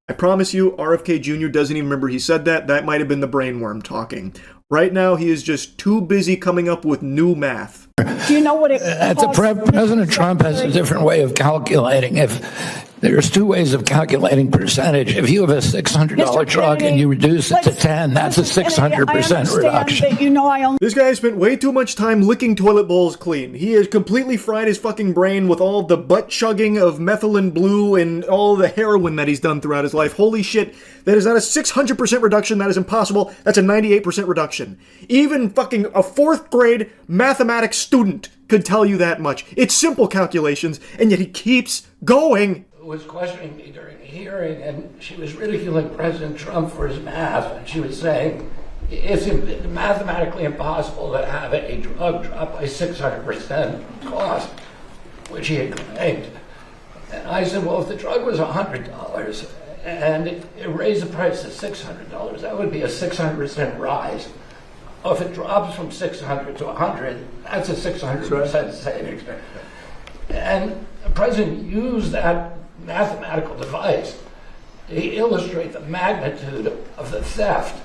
I promise you, RFK Jr. doesn't even remember he said that. That might have been the brainworm talking. Right now, he is just too busy coming up with new math. Do you know what it President Trump has a different way of calculating. If there's two ways of calculating percentage. If you have a $600 drug and you reduce it to 10, that's a 600% reduction. You know, This guy spent way too much time licking toilet bowls clean. He has completely fried his fucking brain with all the butt chugging of methylene blue and all the heroin that he's done throughout his life. Holy shit, that is not a 600% reduction. That is impossible. That's a 98% reduction. Even fucking a 4th grade mathematics student could tell you that much. It's simple calculations, and yet he keeps going. Was questioning me during a hearing, and she was ridiculing President Trump for his math, and she was saying it's mathematically impossible to have a drug drop by 600% cost, which he had claimed. And I said, well, if the drug was $100 and it raised the price to $600, that would be a 600% rise. Well, if it drops from 600 to 100, that's a 600% savings. And the president used that mathematical device to illustrate the magnitude of the theft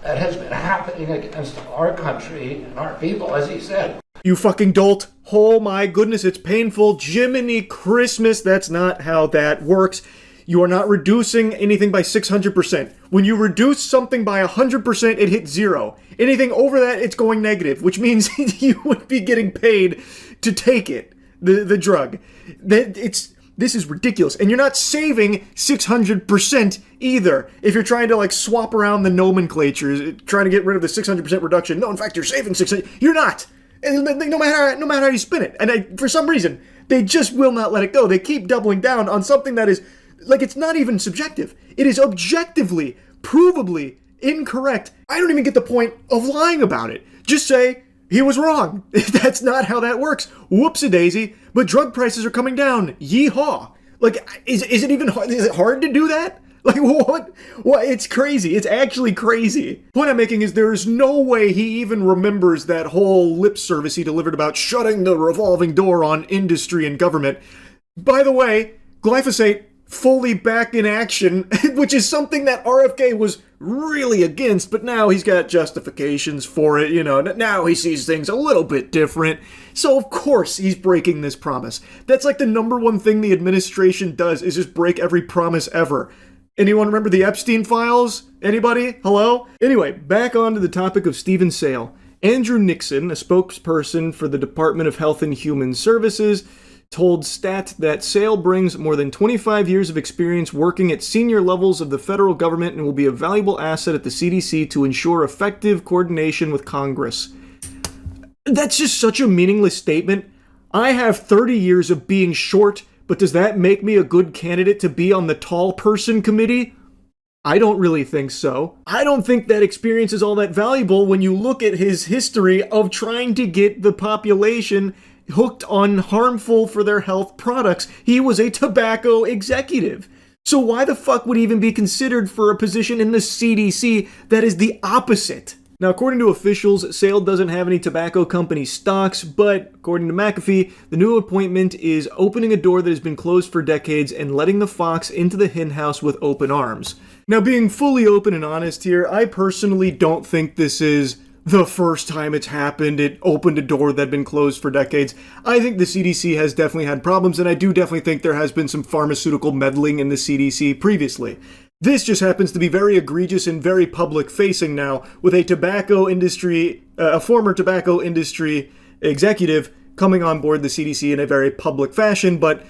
that has been happening against our country and our people, as he said. You fucking dolt. Oh my goodness, it's painful. Jiminy Christmas, that's not how that works. You are not reducing anything by 600%. When you reduce something by 100%, it hits zero. Anything over that, it's going negative, which means you would be getting paid to take it, the drug. This is ridiculous. And you're not saving 600% either. If you're trying to like swap around the nomenclature, trying to get rid of the 600% reduction. No, in fact, you're saving 600. You're not. No matter how you spin it. And for some reason, they just will not let it go. They keep doubling down on something that is, like, it's not even subjective. It is objectively, provably incorrect. I don't even get the point of lying about it. Just say, he was wrong. That's not how that works. Whoopsie-daisy. But drug prices are coming down. Yeehaw. Like, is it even hard? Is it hard to do that? Like, what? It's crazy. It's actually crazy. The point I'm making is there is no way he even remembers that whole lip service he delivered about shutting the revolving door on industry and government. By the way, glyphosate fully back in action, which is something that RFK was really against, but now he's got justifications for it, you know, now he sees things a little bit different, so of course he's breaking this promise. That's like the number one thing the administration does, is just break every promise ever. Anyone remember the Epstein files? Anybody? Hello? Anyway, back onto the topic of Stephen Sale. Andrew Nixon, a spokesperson for the Department of Health and Human Services, told Stat that Sale brings more than 25 years of experience working at senior levels of the federal government and will be a valuable asset at the CDC to ensure effective coordination with Congress. That's just such a meaningless statement. I have 30 years of being short, but does that make me a good candidate to be on the tall person committee? I don't really think so. I don't think that experience is all that valuable when you look at his history of trying to get the population hooked on harmful for their health products. He was a tobacco executive. So why the fuck would he even be considered for a position in the CDC that is the opposite? Now, according to officials, Sale doesn't have any tobacco company stocks, but according to McAfee, the new appointment is opening a door that has been closed for decades and letting the fox into the henhouse with open arms. Now, being fully open and honest here, I personally don't think this is the first time it's happened. It opened a door that had been closed for decades. I think the CDC has definitely had problems, and I do definitely think there has been some pharmaceutical meddling in the CDC previously. This just happens to be very egregious and very public-facing now, with a former tobacco industry executive coming on board the CDC in a very public fashion, but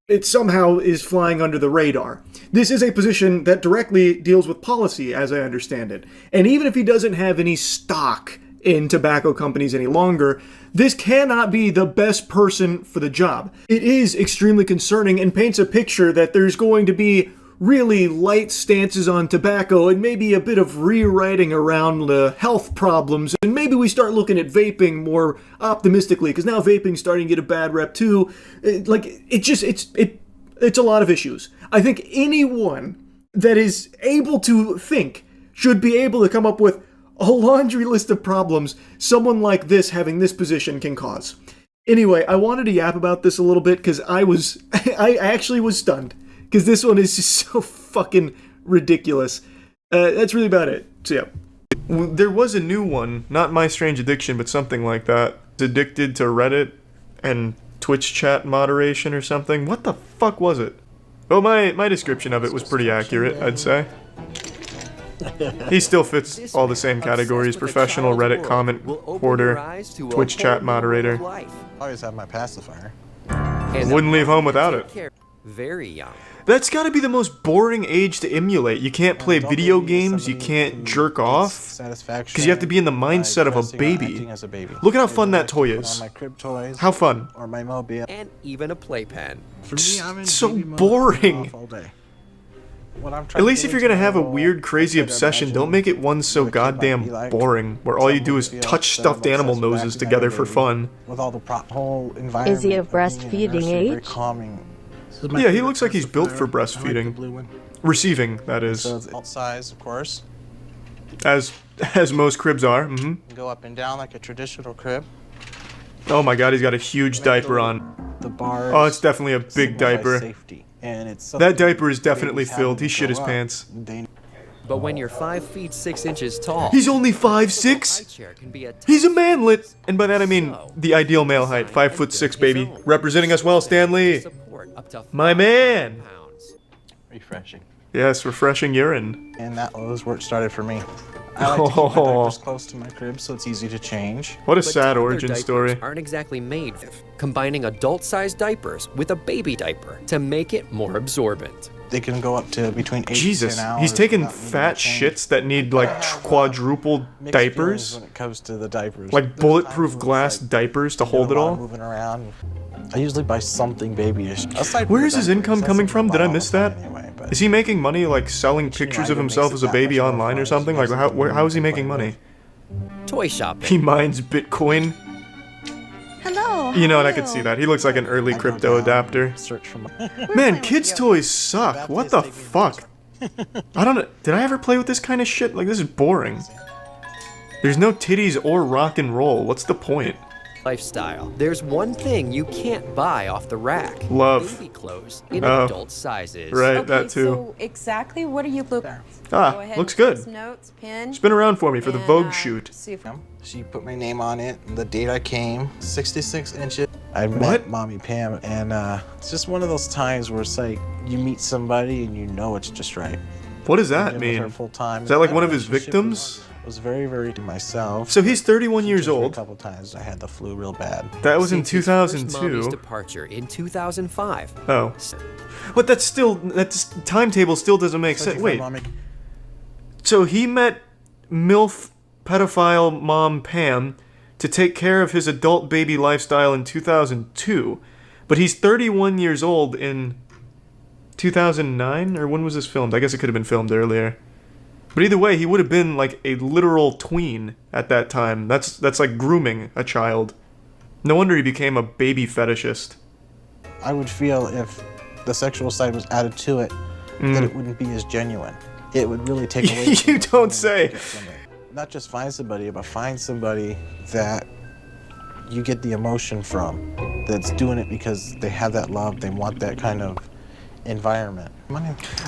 it somehow is flying under the radar. This is a position that directly deals with policy, as I understand it. And even if he doesn't have any stock in tobacco companies any longer, this cannot be the best person for the job. It is extremely concerning and paints a picture that there's going to be really light stances on tobacco and maybe a bit of rewriting around the health problems, and maybe we start looking at vaping more optimistically, because now vaping's starting to get a bad rep too. It's a lot of issues. I think anyone that is able to think should be able to come up with a laundry list of problems someone like this having this position can cause. Anyway, I wanted to yap about this a little bit because I actually was stunned. Because this one is just so fucking ridiculous. That's really about it. So yeah. There was a new one, not My Strange Addiction, but something like that. Addicted to Reddit and Twitch chat moderation or something. What the fuck was it? Oh, my description of it was pretty accurate, I'd say. He still fits all the same categories: professional Reddit comment hoarder, Twitch chat moderator. I always have my pacifier. Wouldn't leave home without it. Very young. That's gotta be the most boring age to emulate. You can't play video games, you can't jerk off, because you have to be in the mindset of a baby. Look at how fun that toy is. How fun. And even a playpen. It's so boring. At least if you're gonna have a weird, crazy obsession, don't make it one so goddamn boring, where all you do is touch stuffed animal noses together for fun. Is he of breastfeeding age? Yeah, he looks like he's built for breastfeeding. Receiving, that is. Adult size, of course. As As most cribs are. Go up and down like a traditional crib. Oh my god, he's got a huge diaper on. The bars. Oh, it's definitely a big diaper. Safety. And it's that diaper is definitely filled. He shit his pants. But when you're 5 feet 6 inches tall, he's only 5'6". He's a manlet, and by that I mean the ideal male height, 5'6", baby. Representing us well, Stanley. My man. Refreshing. Yes, refreshing urine. And that was where it started for me. I like to keep my diapers close to my crib so it's easy to change. What a sad origin story. Aren't exactly made for combining adult-sized diapers with a baby diaper to make it more absorbent. They can go up to between 8 Jesus, to 10 hours. he's taking fat shits that need like quadruple diapers. When it comes to the diapers, like bulletproof glass diapers to hold it all. Moving around. I usually buy something babyish. Where is his income coming from? Did I miss that? Is he making money like selling pictures of himself as a baby online or something? Like how is he making money? Toy shopping. He mines Bitcoin. Hello. You know, and I could see that. He looks like an early crypto adapter. Man, kids' toys suck. What the fuck? I don't know. Did I ever play with this kind of shit? Like, this is boring. There's no titties or rock and roll. What's the point? Lifestyle. There's one thing you can't buy off the rack. Love. Baby clothes in adult sizes. Right, that too. So exactly what are you looking for? Ah, looks good. Notes, pen. It's been around for me for the Vogue shoot. She put my name on it, the date I came, 66 inches. I met Mommy Pam, and it's just one of those times where it's like you meet somebody and you know it's just right. What does that mean? Full time. Is that like one of his victims? Was very, very to myself. So he's 31 years old. A couple times I had the flu real bad. That was in Since his first 2002. mommy's departure in 2005. Oh. But that's still, that timetable still doesn't make sense. Wait. So he met MILF pedophile mom Pam to take care of his adult baby lifestyle in 2002. But he's 31 years old in 2009? Or when was this filmed? I guess it could have been filmed earlier. But either way, he would have been like a literal tween at that time. That's like grooming a child. No wonder he became a baby fetishist. I would feel if the sexual side was added to it, that it wouldn't be as genuine. It would really take away. You don't say. Not just find somebody, but find somebody that you get the emotion from, that's doing it because they have that love, they want that kind of environment.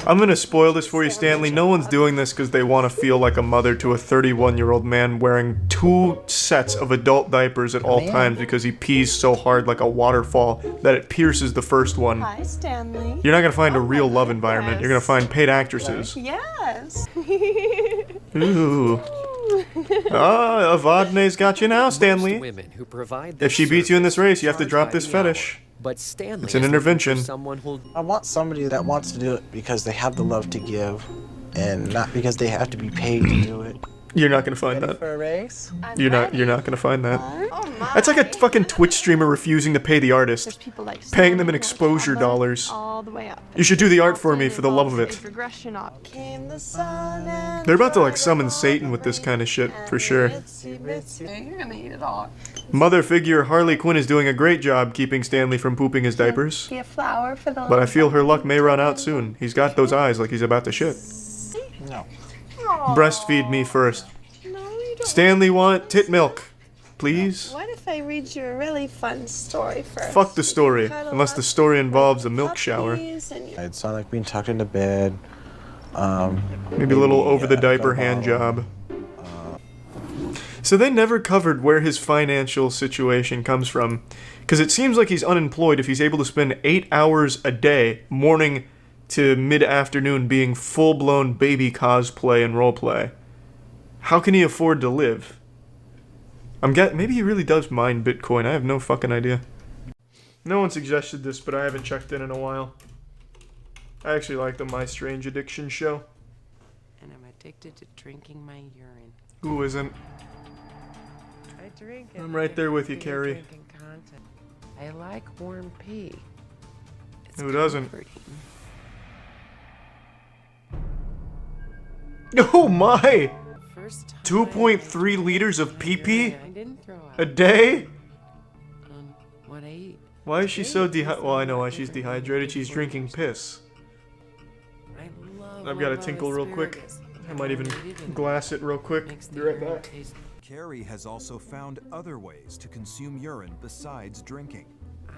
I'm gonna spoil this for you, Stanley. No one's doing this because they want to feel like a mother to a 31-year-old man wearing 2 sets of adult diapers at all times because he pees so hard like a waterfall that it pierces the first one. Hi, Stanley. You're not gonna find a real love environment. You're gonna find paid actresses. Yes. Ooh. Ah, Evadne's got you now, Stanley. Women who provide If she beats you in this race, you have to drop this fetish. But Stanley It's an intervention. I want somebody that wants to do it because they have the love to give, and not because they have to be paid to do it. You're not gonna find that. For a race? You're not gonna find that. That's like a fucking Twitch streamer refusing to pay the artist, paying them in exposure dollars. All the way up. You should do the art for me for the love of it. Regression up. They're about to like summon Satan with this kind of shit for sure. You're gonna eat it all. Mother figure Harley Quinn is doing a great job keeping Stanley from pooping his diapers. Be a flower for the. But I feel her luck may run out soon. He's got those eyes like he's about to shit. No. Breastfeed me first. Stanley want tit milk, please. What if I read you a really fun story first? Fuck the story, unless the story involves a milk shower. It sounded like being tucked into bed. Maybe a little over the diaper hand job. So they never covered where his financial situation comes from, because it seems like he's unemployed if he's able to spend 8 hours a day, morning to mid-afternoon, being full-blown baby cosplay and roleplay. How can he afford to live? Maybe he really does mine Bitcoin. I have no fucking idea. No one suggested this, but I haven't checked in a while. I actually like the My Strange Addiction show. And I'm addicted to drinking my urine. Who isn't? I drink it. I'm right there with you, Carrie. I like warm pee. It's Who doesn't? comforting. Oh my! 2.3 liters of pee-pee? A day? What I eat. Why is she so dehydrated? Well, I know why she's dehydrated. She's drinking piss. I've got to tinkle real quick. I might even glass it real quick. Be right back. Carrie has also found other ways to consume urine besides drinking.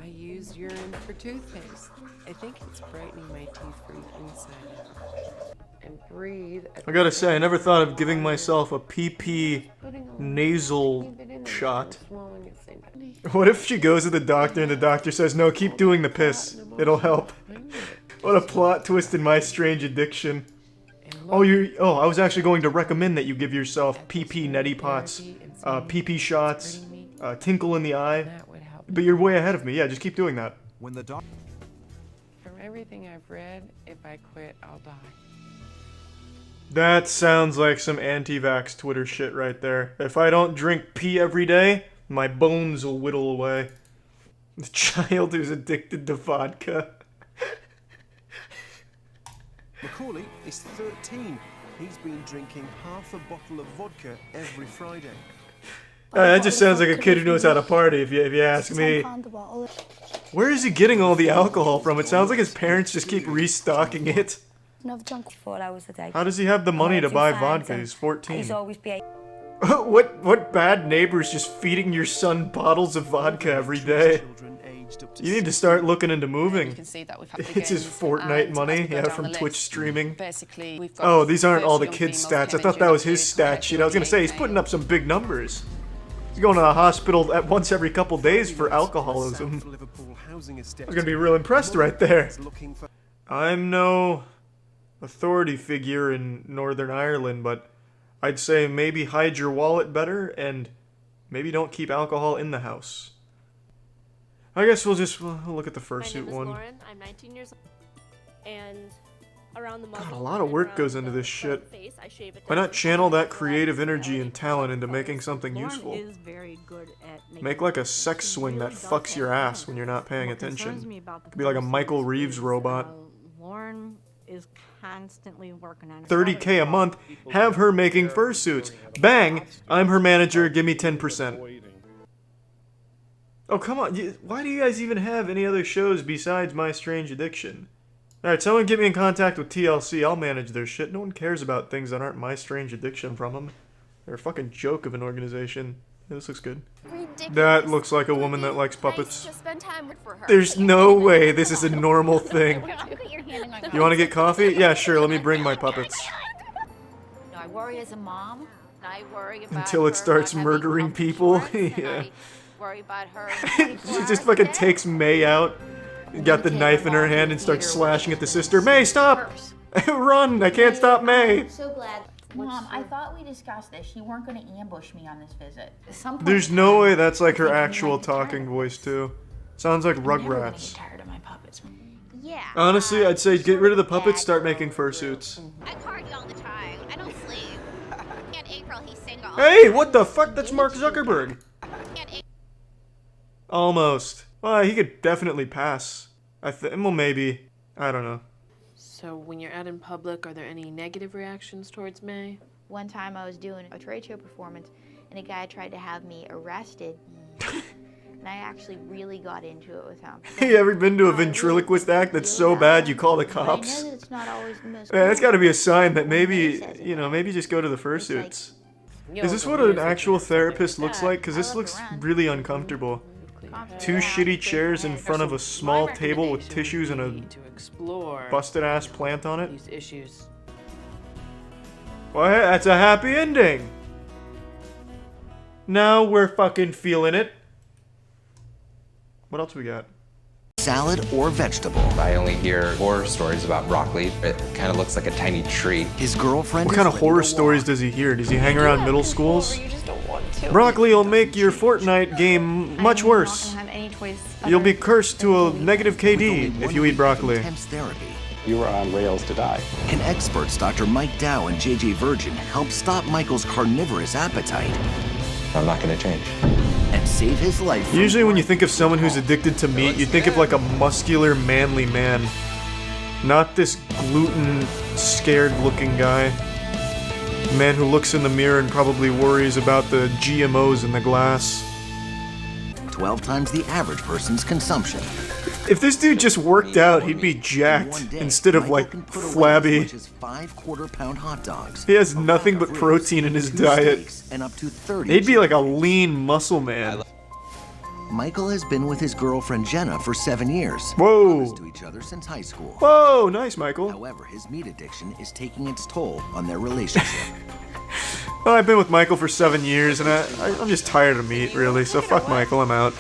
I use urine for toothpaste. I think it's brightening my teeth from the inside out. And breathe. I gotta say, I never thought of giving myself a PP nasal shot. What if she goes to the doctor and the doctor says, no, keep doing the piss. It'll help. What a plot twist in My Strange Addiction. Oh, I was actually going to recommend that you give yourself PP neti pots, PP shots, tinkle in the eye. But you're way ahead of me. Yeah, just keep doing that. From everything I've read, if I quit, I'll die. That sounds like some anti-vax Twitter shit right there. If I don't drink pee every day, my bones will whittle away. The child who's addicted to vodka. Macaulay is 13. He's been drinking half a bottle of vodka every Friday. That just sounds like a kid who knows how to party, if you ask me. Where is he getting all the alcohol from? It sounds like his parents just keep restocking it. How does he have the money to buy vodka? He's 14. What bad neighbor's just feeding your son bottles of vodka every day? You need to start looking into moving. It's his Fortnite money, yeah, from Twitch streaming. Oh, these aren't all the kids' stats. I thought that was his stat sheet. I was gonna say, he's putting up some big numbers. He's going to the hospital at once every couple days for alcoholism. I was gonna be real impressed right there. I'm no authority figure in Northern Ireland, but I'd say maybe hide your wallet better and maybe don't keep alcohol in the house. I guess we'll look at the fursuit one. Lauren. I'm 19 years old, and around the God, a lot of work goes into this shit. Why not channel that creative energy and talent into making something useful? Make like a sex swing that fucks your ass when you're not paying attention. It could be like a Michael Reeves robot. Lauren is constantly working on 30K a month, have her making fursuits. Bang! I'm her manager, give me 10%. Oh, come on. Why do you guys even have any other shows besides My Strange Addiction? Alright, someone get me in contact with TLC. I'll manage their shit. No one cares about things that aren't My Strange Addiction from them. They're a fucking joke of an organization. Yeah, this looks good. Ridiculous. That looks like a woman that likes puppets. There's no way this is a normal thing. You want to get coffee? Yeah, sure. Let me bring my puppets. I worry as a mom. I worry about Until it starts murdering people. Yeah. Worry about her. She just fucking takes May out, got the knife in her hand and starts slashing at the sister. May, stop! Run! I can't stop May! I'm so glad. Mom, I thought we discussed this. You weren't going to ambush me on this visit. There's no way that's like her actual talking voice too. Sounds like Rugrats. Yeah. Honestly, I'd say get rid of the puppets, start making fursuits. I party all the time. I don't sleep. And April, he's single. Hey, what the fuck? That's Mark Zuckerberg. Almost. Well, he could definitely pass. Well, maybe. I don't know. So when you're out in public, are there any negative reactions towards May? One time I was doing a trade show performance and a guy tried to have me arrested. And I actually really got into it with him. You ever been to a ventriloquist act that's so bad you call the cops? I know that it's not always the most Yeah, that's gotta be a sign that maybe, maybe just go to the fursuits. Is this what an actual therapist looks like? Because this looks really uncomfortable. Two shitty chairs in front of a small table with tissues and a busted ass plant on it. Well, hey, that's a happy ending. Now we're fucking feeling it. What else we got? Salad or vegetable. I only hear horror stories about broccoli. It kind of looks like a tiny tree. His girlfriend. What kind of horror stories does he hear? Does he hang around middle schools? Broccoli will make your Fortnite game much worse. You'll be cursed to a negative KD if you eat broccoli. Intense therapy. You are on rails to die. And experts Dr. Mike Dow and JJ Virgin help stop Michael's carnivorous appetite. I'm not going to change. And save his life. Usually when you think of someone who's addicted to meat, you think of like a muscular, manly man. Not this gluten-scared looking guy. Man who looks in the mirror and probably worries about the GMOs in the glass. 12 times the average person's consumption. If this dude just worked out, he'd be jacked instead of like flabby. 5 quarter-pound hot dogs. He has nothing but protein in his diet. And up to 30. He'd be like a lean muscle man. Michael has been with his girlfriend Jenna for 7 years. Whoa. To each other since high school. Whoa, nice, Michael. However, his meat addiction is taking its toll on their relationship. Well, I've been with Michael for 7 years, and I'm just tired of meat, really. So fuck Michael, I'm out.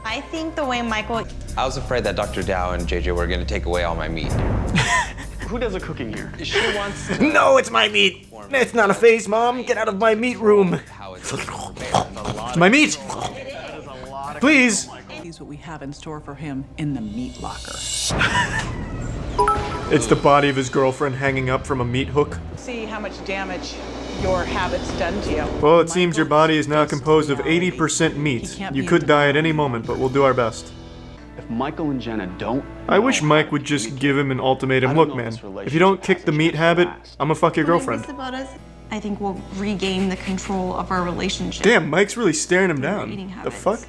I think the way Michael... I was afraid that Dr. Dow and JJ were going to take away all my meat. Who does the cooking here? She wants to... No, it's my meat. It's not a phase, Mom. Get out of my meat room. My meat. Please. Here's what we have in store for him in the meat locker. It's the body of his girlfriend hanging up from a meat hook. See how much damage your habits done to you. Well, it seems your body is now composed of 80% meat. You could die at any moment, but we'll do our best. If Michael and Jenna don't... I wish Mike would just give him an ultimatum. Look, man, if you don't kick the meat habit, I'm gonna fuck your girlfriend. About us, I think we'll regain the control of our relationship. Damn, Mike's really staring him down. The fuck?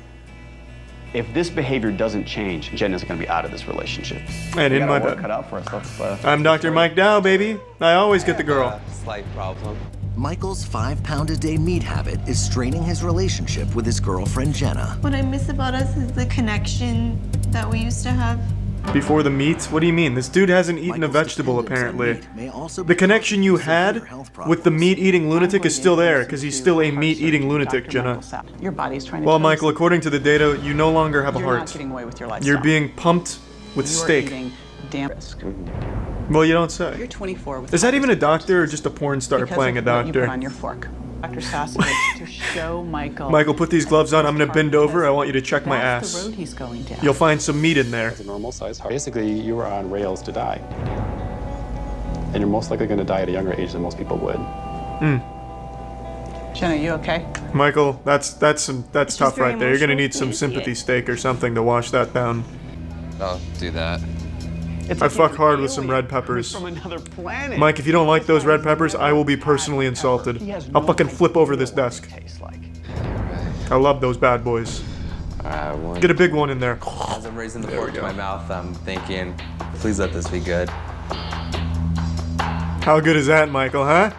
If this behavior doesn't change, Jenna's gonna be out of this relationship. And in my bed. Cut out for us. I'm Dr. Mike Dow, baby. I always get the girl. Slight problem. Michael's 5-pound-a-day meat habit is straining his relationship with his girlfriend Jenna. What I miss about us is the connection that we used to have. Before the meat? What do you mean? This dude hasn't eaten a vegetable, apparently. The connection you had with the meat-eating lunatic is still there, because he's still a meat-eating lunatic, Jenna. Your body's trying to... Well, Michael, according to the data, you no longer have a You're heart. not getting away with your lifestyle. You're being pumped with You are steak. eating damn risk. Well, you don't say. You're 24 with... Is that even a doctor or just a porn star because playing a of what you put doctor? on your fork. Dr. Sasovich to show Michael... Michael, put these gloves on. I'm gonna bend over. I want you to check my That's the ass. road he's going down. You'll find some meat in there. It's a normal size heart. Basically, you were on rails to die. And you're most likely gonna die at a younger age than most people would. Jenna, you okay? Michael, that's tough right there. You're gonna need some sympathy steak or something to wash that down. I'll do that. I fuck hard with some red peppers. From another planet. Mike, if you don't like those red peppers, I will be personally insulted. I'll fucking flip over this desk. I love those bad boys. Get a big one in there. As I'm raising the fork to my mouth, I'm thinking, please let this be good. How good is that, Michael, huh?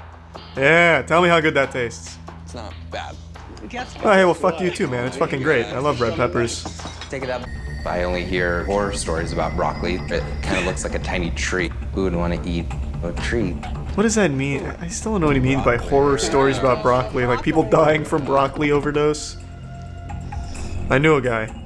Yeah, tell me how good that tastes. It's not bad. Oh, hey, well, fuck you too, man. It's fucking great. I love red peppers. Take it up. I only hear horror stories about broccoli. It kind of looks like a tiny tree. Who would want to eat a tree? What does that mean? I still don't know what he means by horror stories about broccoli. Like people dying from broccoli overdose. I knew a guy.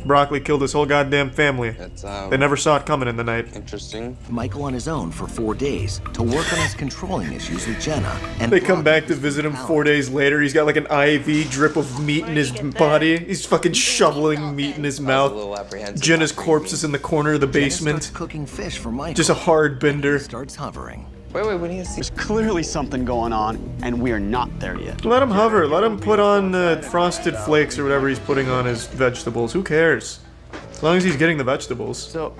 Broccoli killed his whole goddamn family. They never saw it coming in the night. Interesting. Michael on his own for 4 days to work on his controlling issues with Jenna. And they come back to visit him 4 days later. He's got like an IV drip of meat in his body. He's fucking shoveling meat in his mouth. Jenna's corpse is in the corner of the basement. Cooking fish for Michael. Just a hard bender. Starts hovering. Wait, what do you see? There's clearly something going on, and we are not there yet. Let him hover. Let him put on frosted flakes or whatever he's putting on his vegetables. Who cares? As long as he's getting the vegetables. So,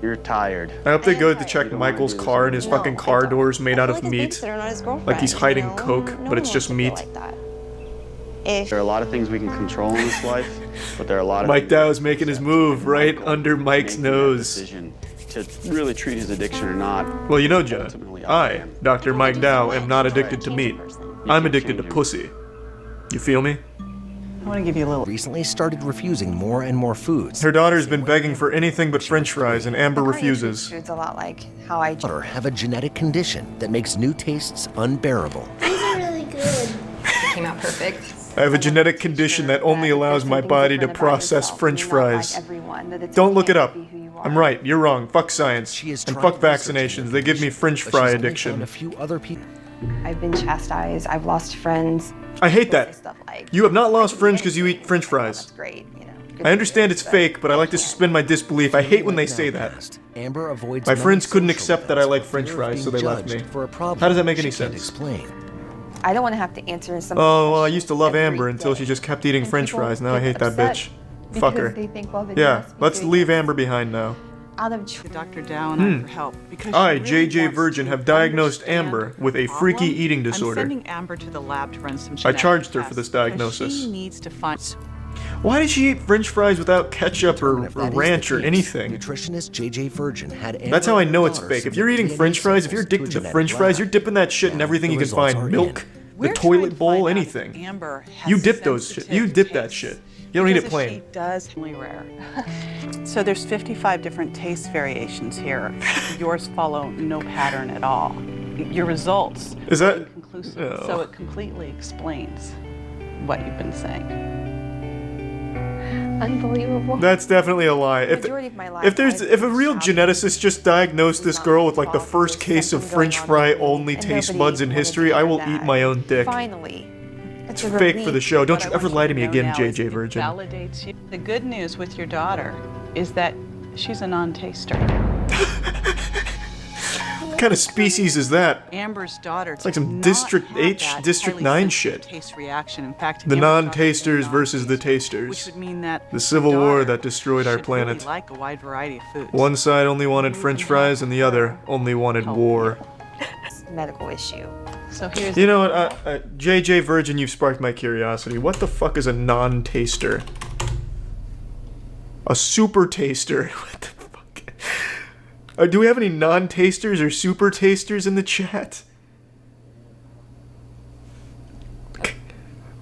you're tired. I hope they go to check Michael's car and his fucking car door's made out of meat. Like he's hiding coke, but it's just meat. There are a lot of things we can control in this life, but there are a lot of... Mike Dow is making his move right under Mike's nose. Decision to really treat his addiction or not. Well, you know, Jenna, I, Dr. Mike Dow, am not addicted to meat. I'm addicted to pussy. You feel me? I want to give you a little... Recently started refusing more and more foods. Her daughter's been begging for anything but french fries, and Amber refuses. It's a lot like how I... Have a genetic condition that makes new tastes unbearable. These are really good. It came out perfect. I have a genetic condition that only allows my body to process french fries. Don't look it up. I'm right, you're wrong. Fuck science. And fuck vaccinations. They give me french fry addiction. A few other people. I've been chastised. I've lost friends. I hate that. You have not lost friends because you eat french fries. Great, you know. I understand it's fake, but I like to suspend my disbelief. I hate when they say that. Amber avoids my friends couldn't accept that I like french fries, so they left me. How does that make any sense? I don't want to have to answer some. Oh, well, I used to love Amber until she just kept eating french fries. Now I hate that bitch. Fuck her. Yeah, let's leave Amber behind now. Dr. Dow and I for help. Because I, JJ Virgin, have diagnosed Amber with a freaky eating disorder. I'm sending Amber to the lab to run some I charged her for this diagnosis. She needs to find... Why did she eat French fries without ketchup or ranch or anything? Nutritionist JJ Virgin had That's how I know it's fake. If you're eating French fries, if you're addicted to French fries, you're dipping that shit in everything you can find. Milk, the toilet bowl, anything. Amber has You dip those shit. You dip that shit. You don't eat it plain. She does really rare. So there's 55 different taste variations here. Yours follow no pattern at all. Your results Is that are inconclusive, Oh. so it completely explains what you've been saying. Unbelievable. That's definitely a lie. Majority of my life, If a real geneticist just diagnosed this girl with like the first case of French fry only taste buds in history, I will eat my own dick. Finally. It's fake for the show. Don't you ever lie to me again, JJ Virgin. Validates you. The good news with your daughter is that she's a non-taster. What kind of species is that? Amber's daughter. It's like some District H, District 9 shit. Taste reaction. In fact, The Amber's daughter non-tasters versus the which tasters. would mean that The civil war that destroyed our should planet. really like a wide variety of foods. One side only wanted French fries and the other only wanted war. Medical issue. So here's You know what, JJ Virgin, you've sparked my curiosity. What the fuck is a non-taster? A super taster? What the fuck? Do we have any non-tasters or super tasters in the chat?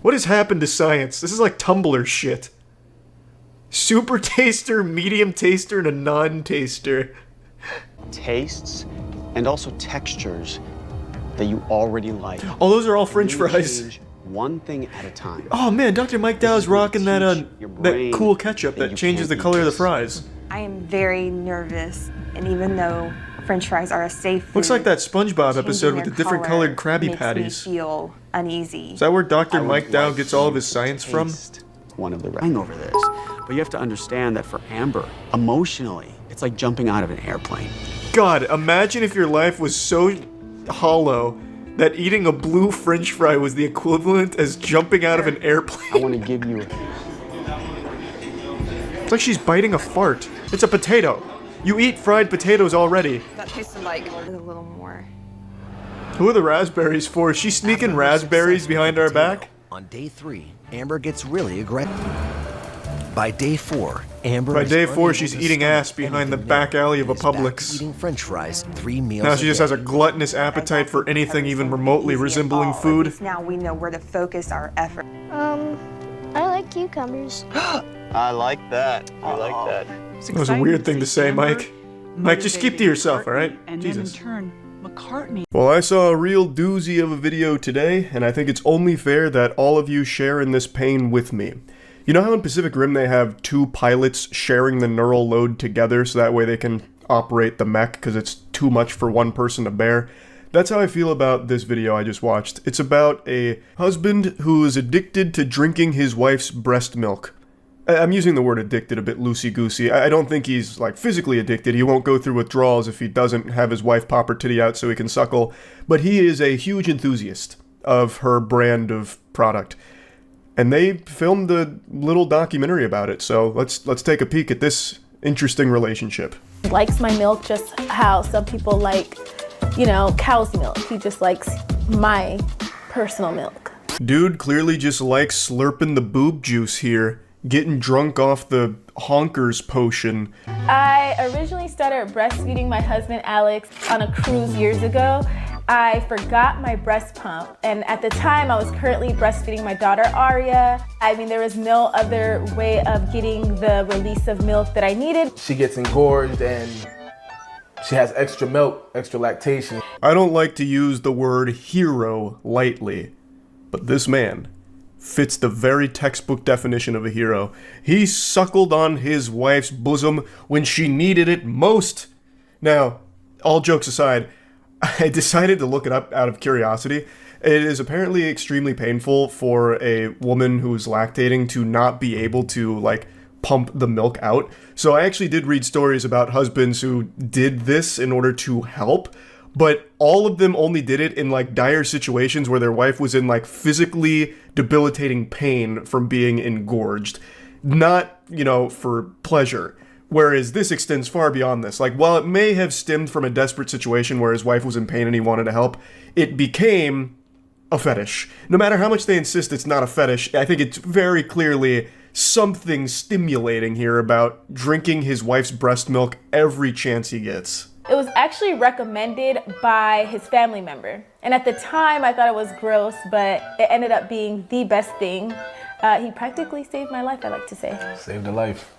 What has happened to science? This is like Tumblr shit. Super taster, medium taster, and a non-taster. Tastes and also textures that you already like. Oh, those are all French fries. Change one thing at a time. Oh man, Dr. Mike Dow's rocking that that brain cool ketchup that you changes the can't color eat of the this. fries. I am very nervous, and even though French fries are a safe food, Looks like that SpongeBob changing episode with their the different color colored Krabby makes Patties. me feel uneasy. Is that where Dr. I would Mike Dow like gets all of you his to science from? taste one of the hang over this. But you have to understand that for Amber, emotionally, it's like jumping out of an airplane. God, imagine if your life was so hollow that eating a blue French fry was the equivalent as jumping out of an airplane. I want to give you It's like she's biting a fart. It's a potato. You eat fried potatoes already. That tasted like a little more. Who are the raspberries for? Is she sneaking raspberries behind our back? On day 3, Amber gets really aggressive. By day 4, Amber By is day 4, unable she's to eating stomach ass behind the anything back new alley of a and is back to Publix. eating French fries 3 meals Now she just a has a day. gluttonous appetite for anything even remotely resembling At food. least now we know where to focus our effort. I like cucumbers. I like that. I like that. That was a weird thing to say, Mike. Mike, just keep to yourself, alright? And Jesus. then in turn, McCartney. Well, I saw a real doozy of a video today, and I think it's only fair that all of you share in this pain with me. You know how in Pacific Rim they have 2 pilots sharing the neural load together so that way they can operate the mech because it's too much for one person to bear? That's how I feel about this video I just watched. It's about a husband who is addicted to drinking his wife's breast milk. I'm using the word addicted a bit loosey-goosey. I don't think he's, like, physically addicted. He won't go through withdrawals if he doesn't have his wife pop her titty out so he can suckle. But he is a huge enthusiast of her brand of product. And they filmed a little documentary about it, so let's take a peek at this interesting relationship. Likes my milk just how some people like, you know, cow's milk. He just likes my personal milk. Dude clearly just likes slurping the boob juice here, getting drunk off the honkers potion. I originally started breastfeeding my husband Alex on a cruise years ago. I forgot my breast pump, and at the time I was currently breastfeeding my daughter Aria. I mean, there was no other way of getting the release of milk that I needed. She gets engorged and she has extra milk, extra lactation. I don't like to use the word hero lightly, but this man fits the very textbook definition of a hero. He suckled on his wife's bosom when she needed it most. Now, all jokes aside, I decided to look it up out of curiosity. It is apparently extremely painful for a woman who's lactating to not be able to, like, pump the milk out. So I actually did read stories about husbands who did this in order to help, but all of them only did it in, like, dire situations where their wife was in, like, physically debilitating pain from being engorged. Not, you know, for pleasure. Whereas this extends far beyond this. Like, while it may have stemmed from a desperate situation where his wife was in pain and he wanted to help, it became a fetish. No matter how much they insist it's not a fetish, I think it's very clearly something stimulating here about drinking his wife's breast milk every chance he gets. It was actually recommended by his family member. And at the time, I thought it was gross, but it ended up being the best thing. He practically saved my life, I like to say. Saved a life.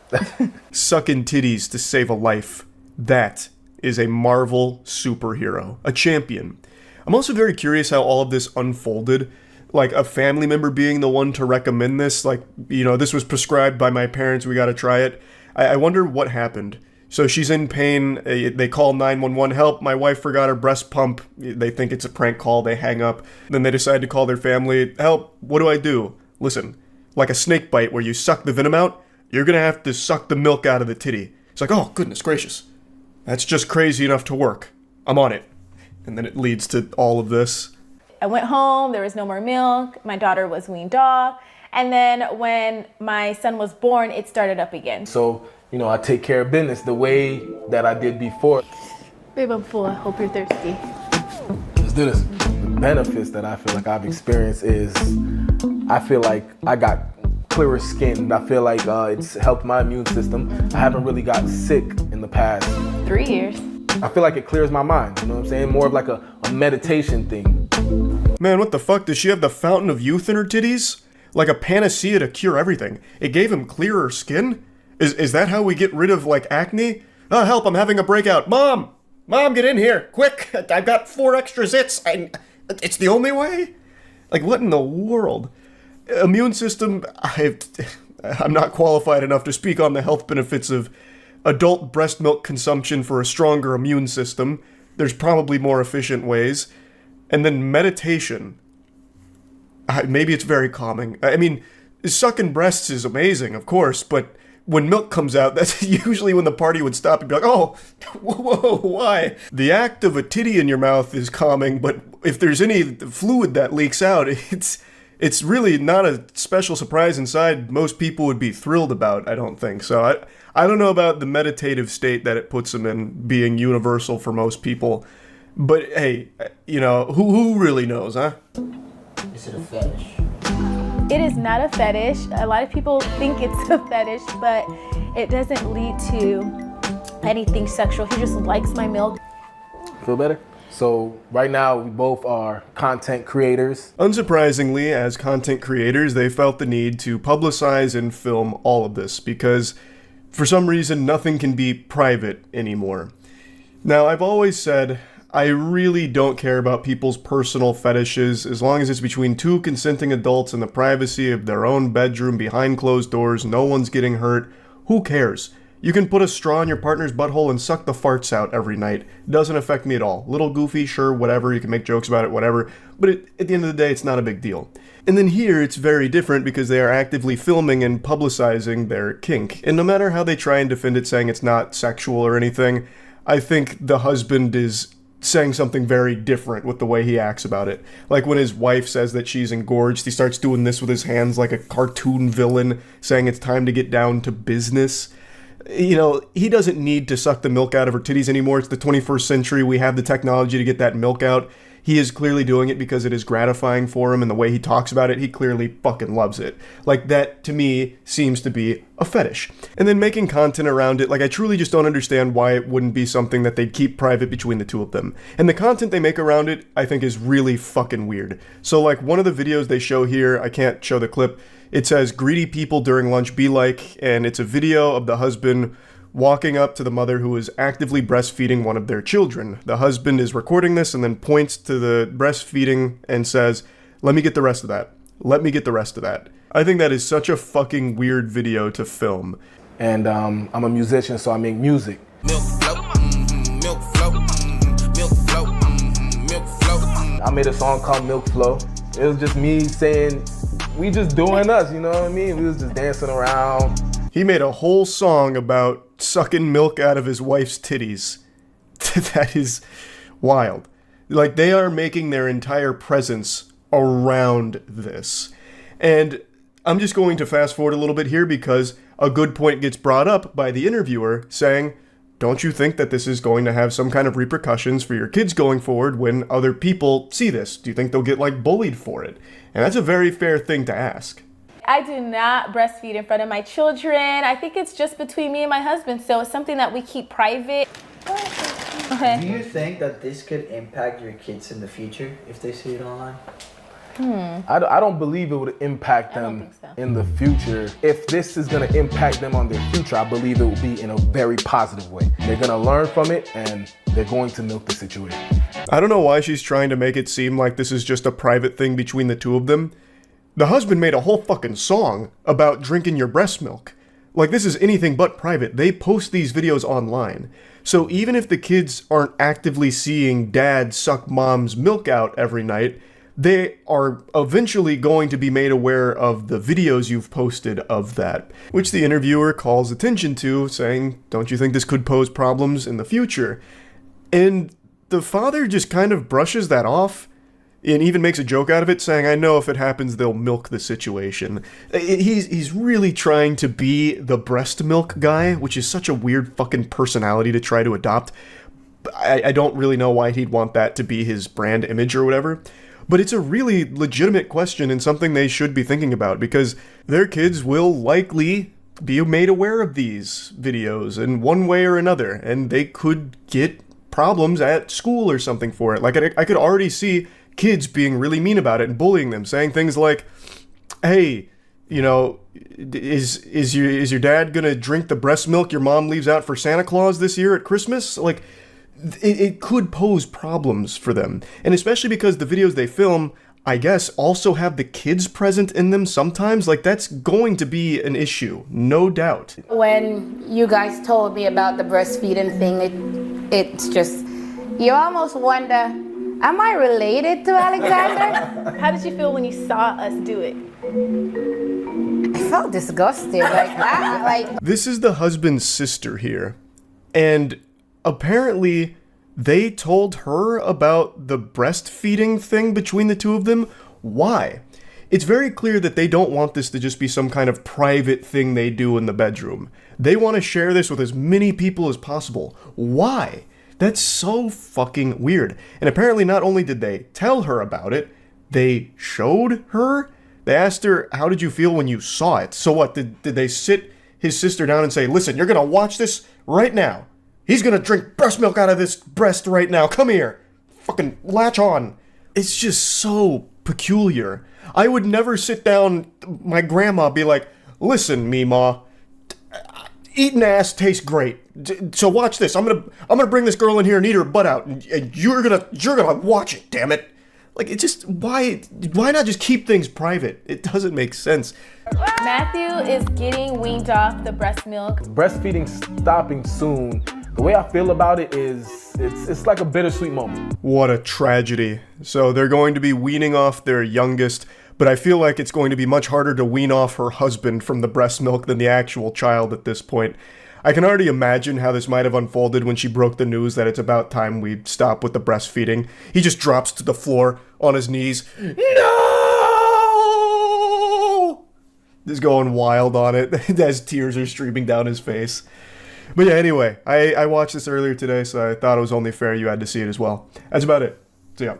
Sucking titties to save a life. That is a Marvel superhero. A champion. I'm also very curious how all of this unfolded. Like, a family member being the one to recommend this. Like, you know, this was prescribed by my parents, we gotta try it. I wonder what happened. So she's in pain, they call 911, help, my wife forgot her breast pump. They think it's a prank call, they hang up. Then they decide to call their family, help, what do I do? Listen, like a snake bite where you suck the venom out, you're gonna have to suck the milk out of the titty. It's like, oh, goodness gracious. That's just crazy enough to work. I'm on it. And then it leads to all of this. I went home, there was no more milk, my daughter was weaned off, and then when my son was born, it started up again. So, you know, I take care of business the way that I did before. Babe, I'm full, I hope you're thirsty. Let's do this. The benefits that I feel like I've experienced is, I feel like I got clearer skin. I feel like it's helped my immune system. I haven't really got sick in the past 3 years. I feel like it clears my mind, you know what I'm saying? More of like a meditation thing. Man, what the fuck? Does she have the fountain of youth in her titties? Like a panacea to cure everything. It gave him clearer skin? Is that how we get rid of, like, acne? Oh, help, I'm having a breakout. Mom! Mom, get in here! Quick! I've got 4 extra zits! It's the only way? Like, what in the world? Immune system, I'm not qualified enough to speak on the health benefits of adult breast milk consumption for a stronger immune system. There's probably more efficient ways. And then meditation. Maybe it's very calming. I mean, sucking breasts is amazing, of course, but when milk comes out, that's usually when the party would stop and be like, oh, whoa, why? The act of a titty in your mouth is calming, but if there's any fluid that leaks out, it's really not a special surprise inside most people would be thrilled about, I don't think. So I don't know about the meditative state that it puts them in being universal for most people. But hey, you know, who really knows, huh? Is it a fetish? It is not a fetish. A lot of people think it's a fetish, but it doesn't lead to anything sexual. He just likes my milk. Feel better? So right now we both are content creators. Unsurprisingly, as content creators, they felt the need to publicize and film all of this because for some reason nothing can be private anymore. Now, I've always said I really don't care about people's personal fetishes as long as it's between 2 consenting adults in the privacy of their own bedroom behind closed doors, no one's getting hurt. Who cares? You can put a straw in your partner's butthole and suck the farts out every night. Doesn't affect me at all. Little goofy, sure, whatever, you can make jokes about it, whatever, but at the end of the day, it's not a big deal. And then here, it's very different because they are actively filming and publicizing their kink. And no matter how they try and defend it saying it's not sexual or anything, I think the husband is saying something very different with the way he acts about it. Like when his wife says that she's engorged, he starts doing this with his hands like a cartoon villain, saying it's time to get down to business. You know, he doesn't need to suck the milk out of her titties anymore. It's the 21st century. We have the technology to get that milk out. He is clearly doing it because it is gratifying for him, and the way he talks about it, he clearly fucking loves it. Like, that, to me, seems to be a fetish. And then making content around it, like, I truly just don't understand why it wouldn't be something that they'd keep private between the two of them. And the content they make around it, I think, is really fucking weird. So, like, one of the videos they show here, I can't show the clip, it says, "Greedy people during lunch be like," and it's a video of the husband walking up to the mother who is actively breastfeeding one of their children. The husband is recording this and then points to the breastfeeding and says, "Let me get the rest of that. Let me get the rest of that." I think that is such a fucking weird video to film. And I'm a musician, so I make music. Milk float, milk float, milk float, milk float. I made a song called Milk Flow. It was just me saying, we just doing us, you know what I mean? We was just dancing around. He made a whole song about sucking milk out of his wife's titties. That is wild. Like, they are making their entire presence around this. And I'm just going to fast forward a little bit here because a good point gets brought up by the interviewer saying, don't you think that this is going to have some kind of repercussions for your kids going forward when other people see this? Do you think they'll get, like, bullied for it? And that's a very fair thing to ask. I do not breastfeed in front of my children. I think it's just between me and my husband, so it's something that we keep private. Do you think that this could impact your kids in the future if they see it online? I don't believe it would impact them in the future. If this is going to impact them on their future, I believe it will be in a very positive way. They're going to learn from it and they're going to milk the situation. I don't know why she's trying to make it seem like this is just a private thing between the two of them. The husband made a whole fucking song about drinking your breast milk. Like, this is anything but private. They post these videos online. So even if the kids aren't actively seeing dad suck mom's milk out every night, they are eventually going to be made aware of the videos you've posted of that, which the interviewer calls attention to, saying, don't you think this could pose problems in the future? And the father just kind of brushes that off and even makes a joke out of it, saying, I know if it happens, they'll milk the situation. He's really trying to be the breast milk guy, which is such a weird fucking personality to try to adopt. I don't really know why he'd want that to be his brand image or whatever. But it's a really legitimate question and something they should be thinking about, because their kids will likely be made aware of these videos in one way or another, and they could get problems at school or something for it. Like, I could already see kids being really mean about it and bullying them, saying things like, hey, you know, is your dad gonna drink the breast milk your mom leaves out for Santa Claus this year at Christmas? Like, it could pose problems for them. And especially because the videos they film, I guess, also have the kids present in them sometimes. Like, that's going to be an issue, no doubt. When you guys told me about the breastfeeding thing, it's just, you almost wonder, am I related to Alexander? How did you feel when you saw us do it? I felt disgusted. This is the husband's sister here. And apparently they told her about the breastfeeding thing between the two of them. Why? It's very clear that they don't want this to just be some kind of private thing they do in the bedroom. They want to share this with as many people as possible. Why? That's so fucking weird. And apparently not only did they tell her about it, they showed her. They asked her, how did you feel when you saw it? So what, did they sit his sister down and say, listen, you're gonna watch this right now. He's gonna drink breast milk out of this breast right now. Come here. Fucking latch on. It's just so peculiar. I would never sit down, my grandma be like, listen, Meemaw, eating ass tastes great. So watch this. I'm gonna bring this girl in here and eat her butt out, and you're gonna watch it. Damn it! Like, it just, why not just keep things private? It doesn't make sense. Matthew is getting weaned off the breast milk. Breastfeeding stopping soon. The way I feel about it is, it's like a bittersweet moment. What a tragedy. So they're going to be weaning off their youngest, but I feel like it's going to be much harder to wean off her husband from the breast milk than the actual child at this point. I can already imagine how this might have unfolded when she broke the news that it's about time we stop with the breastfeeding. He just drops to the floor on his knees. No! Just going wild on it as tears are streaming down his face. But yeah, anyway, I watched this earlier today, so I thought it was only fair you had to see it as well. That's about it. See ya.